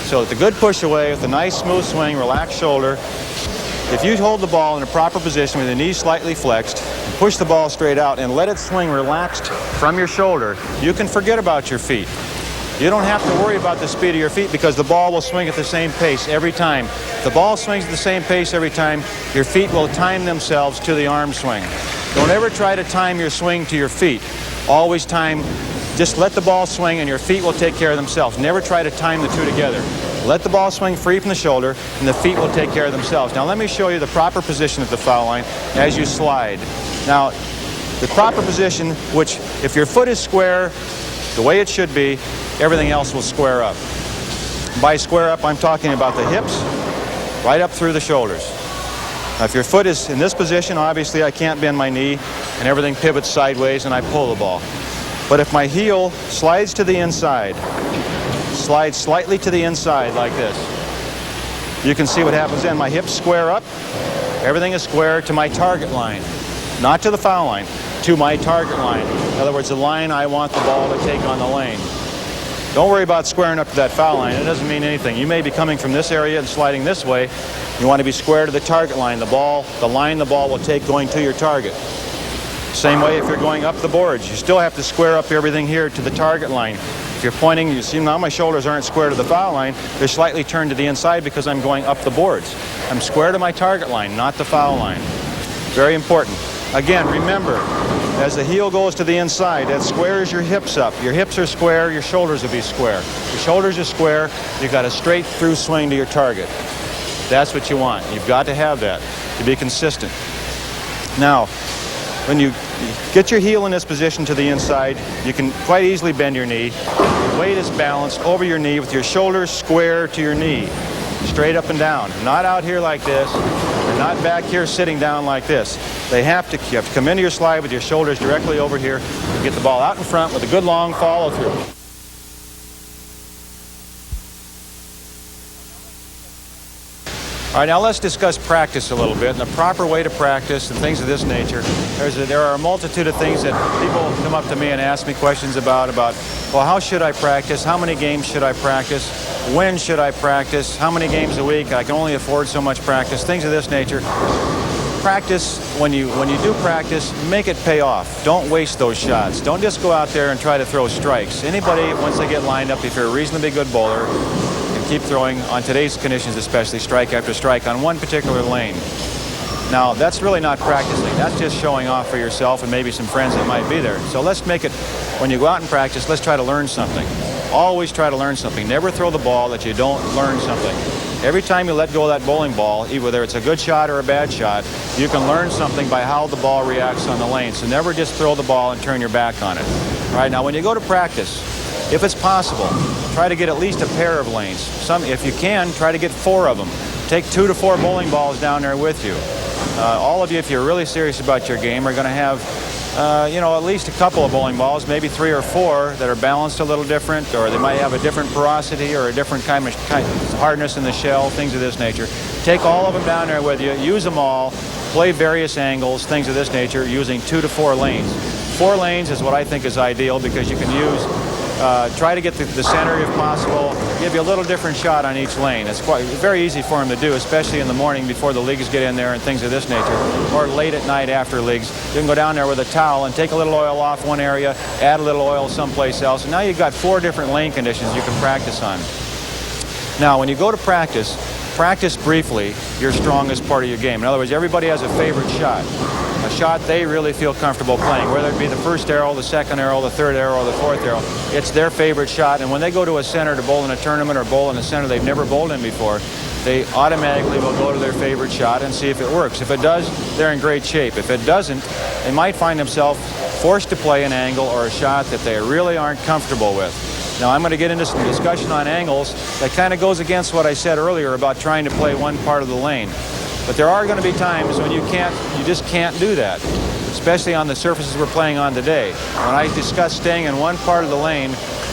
So with a good push away, with a nice smooth swing, relaxed shoulder, if you hold the ball in a proper position with the knees slightly flexed, push the ball straight out and let it swing relaxed from your shoulder, you can forget about your feet. You don't have to worry about the speed of your feet because the ball will swing at the same pace every time. If the ball swings at the same pace every time, your feet will time themselves to the arm swing. Don't ever try to time your swing to your feet. Always time, just let the ball swing and your feet will take care of themselves. Never try to time the two together. Let the ball swing free from the shoulder and the feet will take care of themselves. Now let me show you the proper position at the foul line as you slide. Now, the proper position, which if your foot is square, the way it should be, everything else will square up. By square up, I'm talking about the hips right up through the shoulders. Now, if your foot is in this position, obviously I can't bend my knee and everything pivots sideways and I pull the ball. But if my heel slides to the inside, slides slightly to the inside like this, you can see what happens then. My hips square up, everything is square to my target line, not to the foul line, to my target line. In other words, the line I want the ball to take on the lane. Don't worry about squaring up to that foul line. It doesn't mean anything. You may be coming from this area and sliding this way. You want to be square to the target line. The line the ball will take going to your target. Same way if you're going up the boards. You still have to square up everything here to the target line. If you're pointing, you see now my shoulders aren't square to the foul line. They're slightly turned to the inside because I'm going up the boards. I'm square to my target line, not the foul line. Very important. Again, remember, as the heel goes to the inside, that squares your hips up. Your hips are square, your shoulders will be square. Your shoulders are square, you've got a straight through swing to your target. That's what you want. You've got to have that to be consistent. Now, when you get your heel in this position to the inside, you can quite easily bend your knee. Your weight is balanced over your knee with your shoulders square to your knee. Straight up and down. Not out here like this, and not back here sitting down like this. You have to come into your slide with your shoulders directly over here and get the ball out in front with a good long follow through. All right, now let's discuss practice a little bit and the proper way to practice and things of this nature. There are a multitude of things that people come up to me and ask me questions about, well, how should I practice? How many games should I practice? When should I practice? How many games a week? I can only afford so much practice. Things of this nature. Practice, when you do practice, make it pay off. Don't waste those shots. Don't just go out there and try to throw strikes. Anybody, once they get lined up, if you're a reasonably good bowler, can keep throwing, on today's conditions especially, strike after strike on one particular lane. Now, that's really not practicing. That's just showing off for yourself and maybe some friends that might be there. So let's make it, when you go out and practice, let's try to learn something. Always try to learn something. Never throw the ball that you don't learn something. Every time you let go of that bowling ball, whether it's a good shot or a bad shot, you can learn something by how the ball reacts on the lane. So never just throw the ball and turn your back on it. All right, now when you go to practice, If it's possible, try to get at least a pair of lanes. If you can, try to get 4 of them. Take 2 to 4 bowling balls down there with you. All of you, if you're really serious about your game, are going to have at least a couple of bowling balls, maybe 3 or 4 that are balanced a little different, or they might have a different porosity or a different kind of hardness in the shell, things of this nature. Take all of them down there with you, use them all, play various angles, things of this nature, using 2 to 4 lanes. 4 lanes is what I think is ideal because you can use, try to get the center if possible, give you a little different shot on each lane. It's very easy for them to do, especially in the morning before the leagues get in there and things of this nature, or late at night after leagues. You can go down there with a towel and take a little oil off one area, add a little oil someplace else, and now you've got 4 different lane conditions you can practice on. Now, when you go to practice briefly your strongest part of your game. In other words, everybody has a favorite shot. A shot they really feel comfortable playing, whether it be the first arrow, the second arrow, the third arrow, or the fourth arrow. It's their favorite shot, and when they go to a center to bowl in a tournament or bowl in a center they've never bowled in before, they automatically will go to their favorite shot and see if it works. If it does, they're in great shape. If it doesn't, they might find themselves forced to play an angle or a shot that they really aren't comfortable with. Now, I'm going to get into some discussion on angles that kind of goes against what I said earlier about trying to play one part of the lane. But there are going to be times when you just can't do that, especially on the surfaces we're playing on today. When I discuss staying in one part of the lane,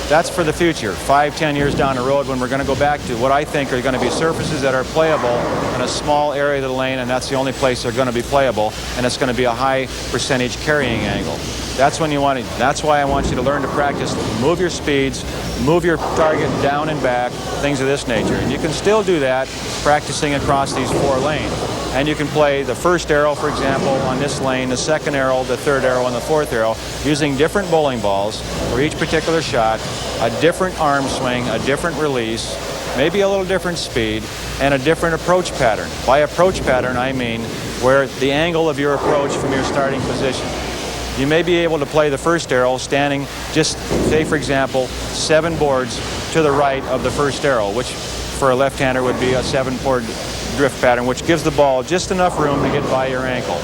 that's for the future, 5-10 years down the road, when we're going to go back to what I think are going to be surfaces that are playable in a small area of the lane, and that's the only place they're going to be playable, and it's going to be a high percentage carrying angle. That's when you want to, that's why I want you to learn to practice, move your speeds, move your target down and back, things of this nature. And you can still do that practicing across these 4 lanes. And you can play the first arrow, for example, on this lane, the second arrow, the third arrow, and the fourth arrow, using different bowling balls for each particular shot, a different arm swing, a different release, maybe a little different speed, and a different approach pattern. By approach pattern, I mean where the angle of your approach from your starting position. You may be able to play the first arrow standing just, say for example, 7 boards to the right of the first arrow, which for a left-hander would be a 7-board drift pattern, which gives the ball just enough room to get by your ankle.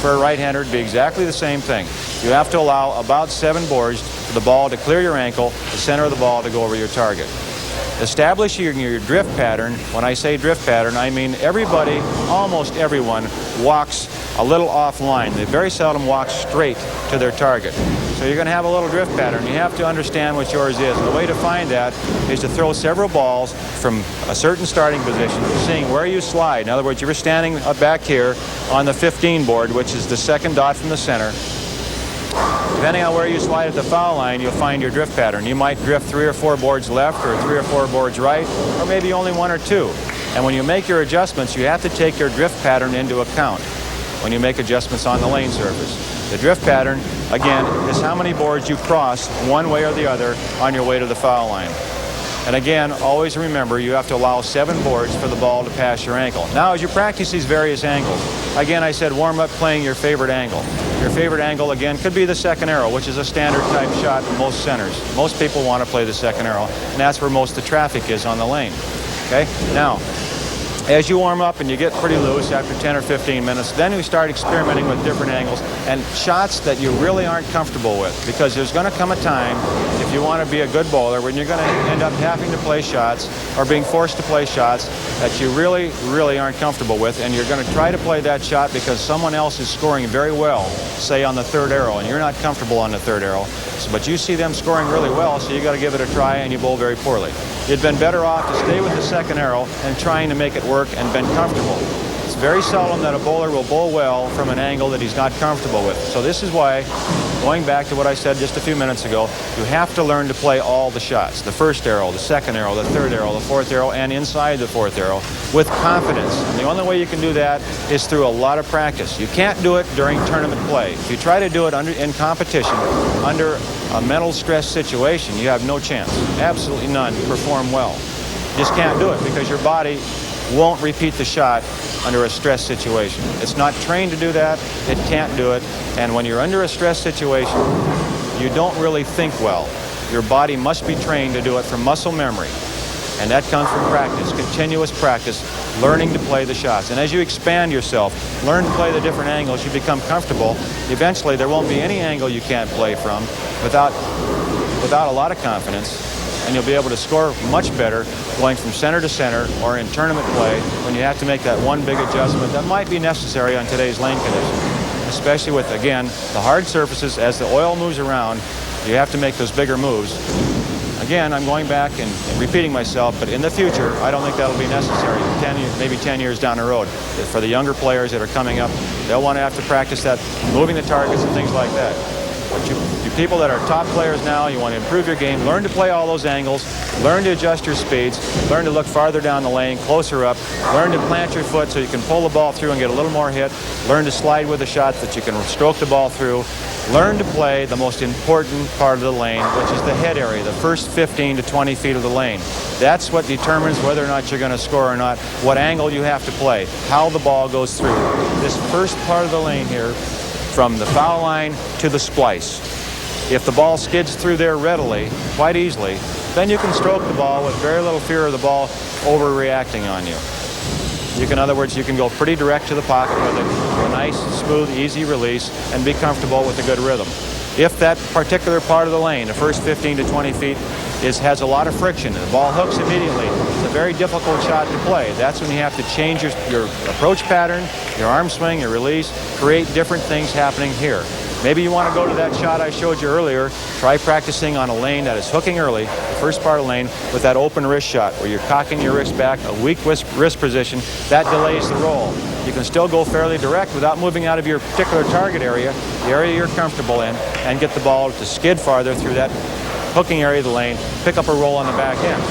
For a right-hander, it'd be exactly the same thing. You have to allow about 7 boards for the ball to clear your ankle, the center of the ball to go over your target. Establishing your drift pattern, when I say drift pattern, I mean everybody, almost everyone, walks a little offline. They very seldom walk straight to their target. So you're going to have a little drift pattern. You have to understand what yours is. And the way to find that is to throw several balls from a certain starting position, seeing where you slide. In other words, you're standing back here on the 15 board, which is the second dot from the center. Depending on where you slide at the foul line, you'll find your drift pattern. You might drift 3 or 4 boards left or 3 or 4 boards right, or maybe only 1 or 2. And when you make your adjustments, you have to take your drift pattern into account when you make adjustments on the lane surface. The drift pattern, again, is how many boards you cross one way or the other on your way to the foul line. And again, always remember, you have to allow 7 boards for the ball to pass your ankle. Now, as you practice these various angles, again, I said warm up playing your favorite angle. Your favorite angle, again, could be the second arrow, which is a standard type shot in most centers. Most people want to play the second arrow, and that's where most of the traffic is on the lane. Okay? Now, as you warm up and you get pretty loose after 10 or 15 minutes, then we start experimenting with different angles and shots that you really aren't comfortable with, because there's going to come a time, if you want to be a good bowler, when you're going to end up having to play shots or being forced to play shots that you really, really aren't comfortable with, and you're going to try to play that shot because someone else is scoring very well, say on the third arrow, and you're not comfortable on the third arrow, but you see them scoring really well, so you got to give it a try, and you bowl very poorly. You'd been better off to stay with the second arrow and trying to make it work and been comfortable. It's very seldom that a bowler will bowl well from an angle that he's not comfortable with. So this is why, going back to what I said just a few minutes ago, you have to learn to play all the shots. The first arrow, the second arrow, the third arrow, the fourth arrow, and inside the fourth arrow with confidence. And the only way you can do that is through a lot of practice. You can't do it during tournament play. If you try to do it in competition, under a mental stress situation, you have no chance. Absolutely none to perform well. You just can't do it because your body won't repeat the shot under a stress situation. It's not trained to do that. It can't do it. And when you're under a stress situation, you don't really think well. Your body must be trained to do it from muscle memory. And that comes from practice, continuous practice, learning to play the shots. And as you expand yourself, learn to play the different angles, you become comfortable. Eventually, there won't be any angle you can't play from without without a lot of confidence, and you'll be able to score much better going from center to center or in tournament play when you have to make that one big adjustment that might be necessary on today's lane conditions, especially with, again, the hard surfaces. As the oil moves around, you have to make those bigger moves. Again, I'm going back and repeating myself, but in the future, I don't think that'll be necessary. Maybe 10 years down the road. For the younger players that are coming up, they'll want to have to practice that, moving the targets and things like that. But you people that are top players now, you want to improve your game, learn to play all those angles, learn to adjust your speeds, learn to look farther down the lane, closer up, learn to plant your foot so you can pull the ball through and get a little more hit, learn to slide with a shot that you can stroke the ball through, learn to play the most important part of the lane, which is the head area, the first 15 to 20 feet of the lane. That's what determines whether or not you're going to score or not, what angle you have to play, how the ball goes through. This first part of the lane here, from the foul line to the splice. If the ball skids through there readily, quite easily, then you can stroke the ball with very little fear of the ball overreacting on you. In other words, you can go pretty direct to the pocket with it, a nice, smooth, easy release, and be comfortable with a good rhythm. If that particular part of the lane, the first 15 to 20 feet, has a lot of friction, and the ball hooks immediately, it's a very difficult shot to play. That's when you have to change your approach pattern, your arm swing, your release, create different things happening here. Maybe you want to go to that shot I showed you earlier. Try practicing on a lane that is hooking early, the first part of the lane, with that open wrist shot where you're cocking your wrist back, a weak wrist position. That delays the roll. You can still go fairly direct without moving out of your particular target area, the area you're comfortable in, and get the ball to skid farther through that hooking area of the lane, pick up a roll on the back end.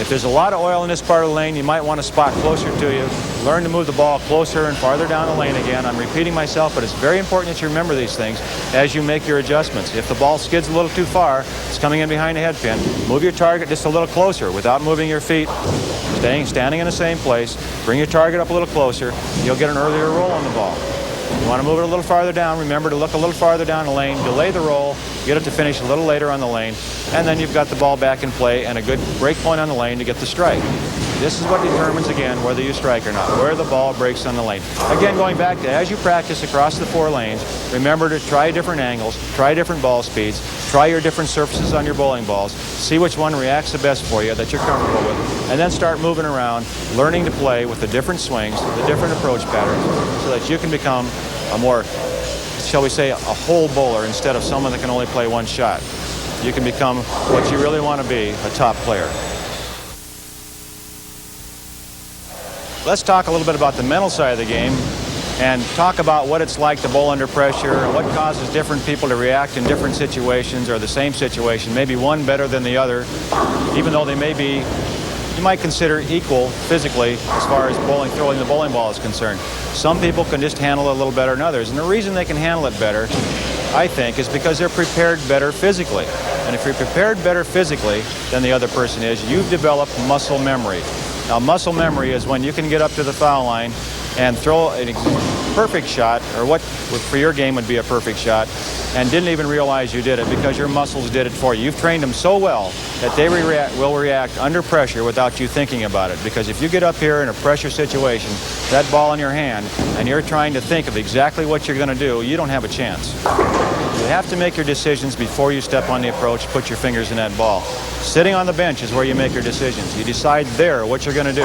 If there's a lot of oil in this part of the lane, you might want to spot closer to you. Learn to move the ball closer and farther down the lane again. I'm repeating myself, but it's very important that you remember these things as you make your adjustments. If the ball skids a little too far, it's coming in behind the head pin, move your target just a little closer without moving your feet, standing in the same place. Bring your target up a little closer. You'll get an earlier roll on the ball. You want to move it a little farther down. Remember to look a little farther down the lane, delay the roll, get it to finish a little later on the lane, and then you've got the ball back in play and a good break point on the lane to get the strike. This is what determines, again, whether you strike or not, where the ball breaks on the lane. Again, going back to as you practice across the 4 lanes, remember to try different angles, try different ball speeds, try your different surfaces on your bowling balls, see which one reacts the best for you that you're comfortable with, and then start moving around, learning to play with the different swings, the different approach patterns, so that you can become a more, shall we say, a whole bowler instead of someone that can only play one shot. You can become what you really want to be, a top player. Let's talk a little bit about the mental side of the game and talk about what it's like to bowl under pressure and what causes different people to react in different situations or the same situation, maybe one better than the other, even though they may be, you might consider equal physically as far as throwing the bowling ball is concerned. Some people can just handle it a little better than others, and the reason they can handle it better, I think, is because they're prepared better physically. And if you're prepared better physically than the other person is, you've developed muscle memory. Now, muscle memory is when you can get up to the foul line and throw a perfect shot, or what for your game would be a perfect shot, and didn't even realize you did it because your muscles did it for you. You've trained them so well that they will react under pressure without you thinking about it. Because if you get up here in a pressure situation, that ball in your hand, and you're trying to think of exactly what you're going to do, you don't have a chance. You have to make your decisions before you step on the approach, put your fingers in that ball. Sitting on the bench is where you make your decisions. You decide there what you're going to do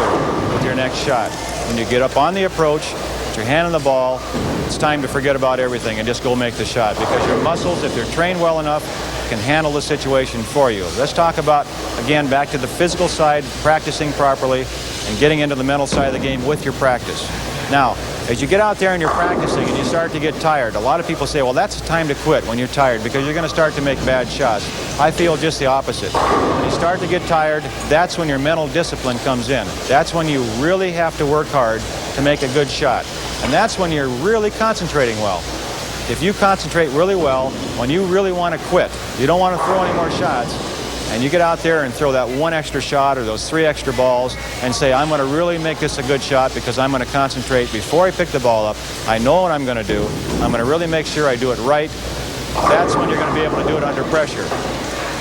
with your next shot. When you get up on the approach, put your hand on the ball, it's time to forget about everything and just go make the shot, because your muscles, if they're trained well enough, can handle the situation for you. Let's talk about, again, back to the physical side, practicing properly and getting into the mental side of the game with your practice. Now, as you get out there and you're practicing and you start to get tired, a lot of people say, well, that's the time to quit when you're tired because you're going to start to make bad shots. I feel just the opposite. When you start to get tired, that's when your mental discipline comes in. That's when you really have to work hard to make a good shot. And that's when you're really concentrating well. If you concentrate really well, when you really want to quit, you don't want to throw any more shots, and you get out there and throw that one extra shot or those 3 extra balls and say, I'm going to really make this a good shot because I'm going to concentrate before I pick the ball up. I know what I'm going to do. I'm going to really make sure I do it right. That's when you're going to be able to do it under pressure.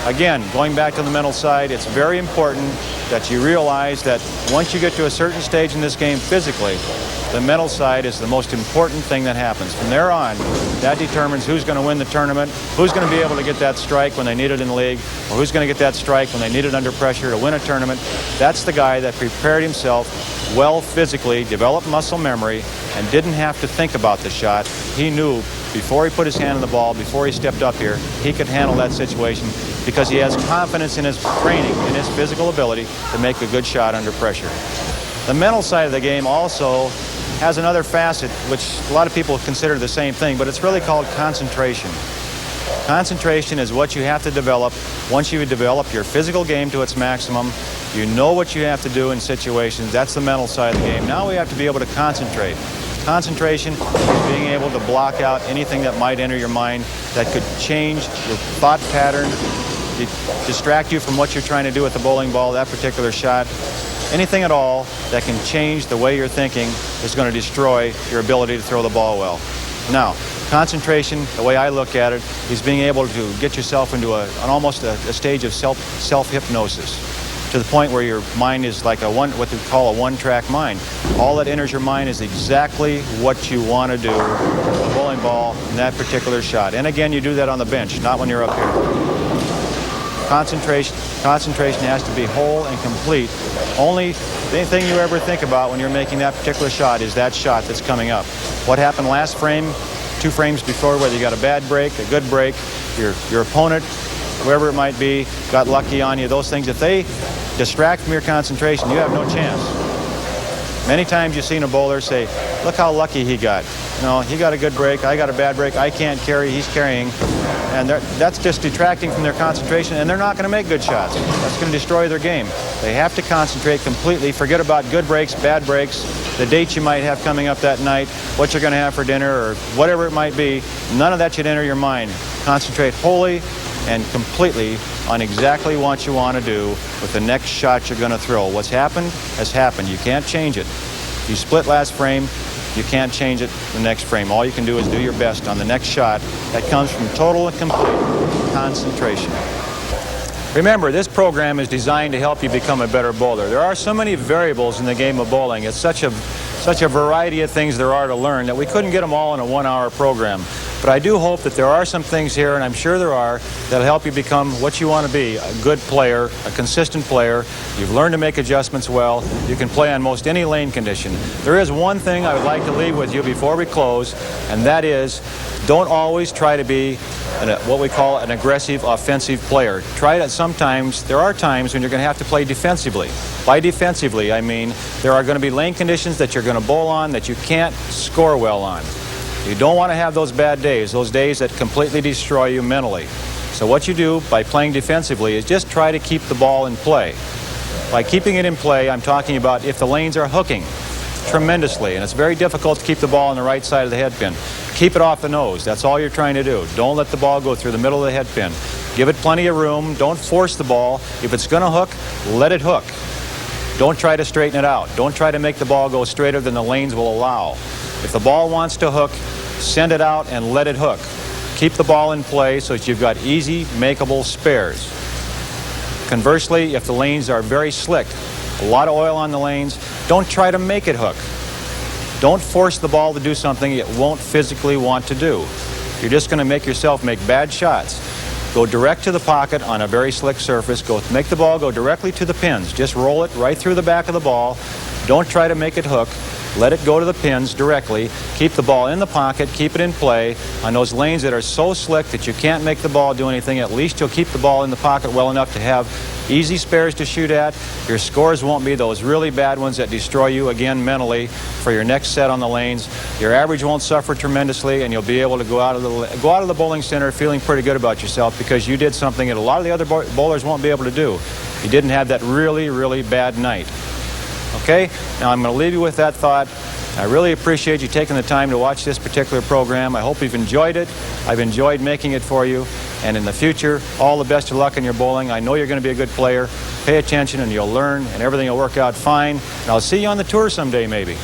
Again, going back to the mental side, it's very important that you realize that once you get to a certain stage in this game physically, the mental side is the most important thing that happens. From there on, that determines who's going to win the tournament, who's going to be able to get that strike when they need it in the league, or who's going to get that strike when they need it under pressure to win a tournament. That's the guy that prepared himself well physically, developed muscle memory, and didn't have to think about the shot. He knew before he put his hand on the ball, before he stepped up here, he could handle that situation because he has confidence in his training, in his physical ability to make a good shot under pressure. The mental side of the game also has another facet, which a lot of people consider the same thing, but it's really called concentration. Concentration is what you have to develop once you develop your physical game to its maximum. You know what you have to do in situations. That's the mental side of the game. Now we have to be able to concentrate. Concentration is being able to block out anything that might enter your mind that could change your thought pattern, distract you from what you're trying to do with the bowling ball, that particular shot. Anything at all that can change the way you're thinking is going to destroy your ability to throw the ball well. Now, concentration, the way I look at it, is being able to get yourself into almost a stage of self-hypnosis, to the point where your mind is like what they call a one-track mind. All that enters your mind is exactly what you want to do with the bowling ball in that particular shot. And again, you do that on the bench, not when you're up here. Concentration has to be whole and complete. Only the thing you ever think about when you're making that particular shot is that shot that's coming up. What happened last frame, 2 frames before, whether you got a bad break, a good break, your opponent, whoever it might be, got lucky on you, those things, if they distract from your concentration, you have no chance. Many times you've seen a bowler say, look how lucky he got. You know, he got a good break, I got a bad break, I can't carry, he's carrying. And that's just detracting from their concentration, and they're not going to make good shots. That's going to destroy their game. They have to concentrate completely, forget about good breaks, bad breaks, the dates you might have coming up that night, what you're going to have for dinner, or whatever it might be. None of that should enter your mind. Concentrate wholly and completely on exactly what you want to do with the next shot you're going to throw. What's happened has happened. You can't change it. You split last frame, you can't change it the next frame. All you can do is do your best on the next shot. That comes from total and complete concentration. Remember, this program is designed to help you become a better bowler. There are so many variables in the game of bowling. It's such a variety of things there are to learn that we couldn't get them all in a 1-hour program. But I do hope that there are some things here, and I'm sure there are, that'll help you become what you want to be, a good player, a consistent player. You've learned to make adjustments well. You can play on most any lane condition. There is one thing I would like to leave with you before we close, and that is don't always try to be what we call an aggressive offensive player. Try to sometimes, there are times when you're going to have to play defensively. By defensively, I mean there are going to be lane conditions that you're going to bowl on that you can't score well on. You don't want to have those bad days, those days that completely destroy you mentally. So what you do by playing defensively is just try to keep the ball in play. By keeping it in play, I'm talking about if the lanes are hooking tremendously, and it's very difficult to keep the ball on the right side of the head pin. Keep it off the nose. That's all you're trying to do. Don't let the ball go through the middle of the head pin. Give it plenty of room. Don't force the ball. If it's going to hook, let it hook. Don't try to straighten it out. Don't try to make the ball go straighter than the lanes will allow. If the ball wants to hook, send it out and let it hook. Keep the ball in play so that you've got easy, makeable spares. Conversely, if the lanes are very slick, a lot of oil on the lanes, don't try to make it hook. Don't force the ball to do something it won't physically want to do. You're just going to make yourself make bad shots. Go direct to the pocket on a very slick surface. Make the ball go directly to the pins. Just roll it right through the back of the ball. Don't try to make it hook. Let it go to the pins directly. Keep the ball in the pocket. Keep it in play. On those lanes that are so slick that you can't make the ball do anything, at least you'll keep the ball in the pocket well enough to have easy spares to shoot at. Your scores won't be those really bad ones that destroy you again mentally for your next set on the lanes. Your average won't suffer tremendously, and you'll be able to go out of the bowling center feeling pretty good about yourself because you did something that a lot of the other bowlers won't be able to do. You didn't have that really, really bad night. Okay, now I'm going to leave you with that thought. I really appreciate you taking the time to watch this particular program. I hope you've enjoyed it. I've enjoyed making it for you. And in the future, all the best of luck in your bowling. I know you're going to be a good player. Pay attention and you'll learn and everything will work out fine. And I'll see you on the tour someday maybe.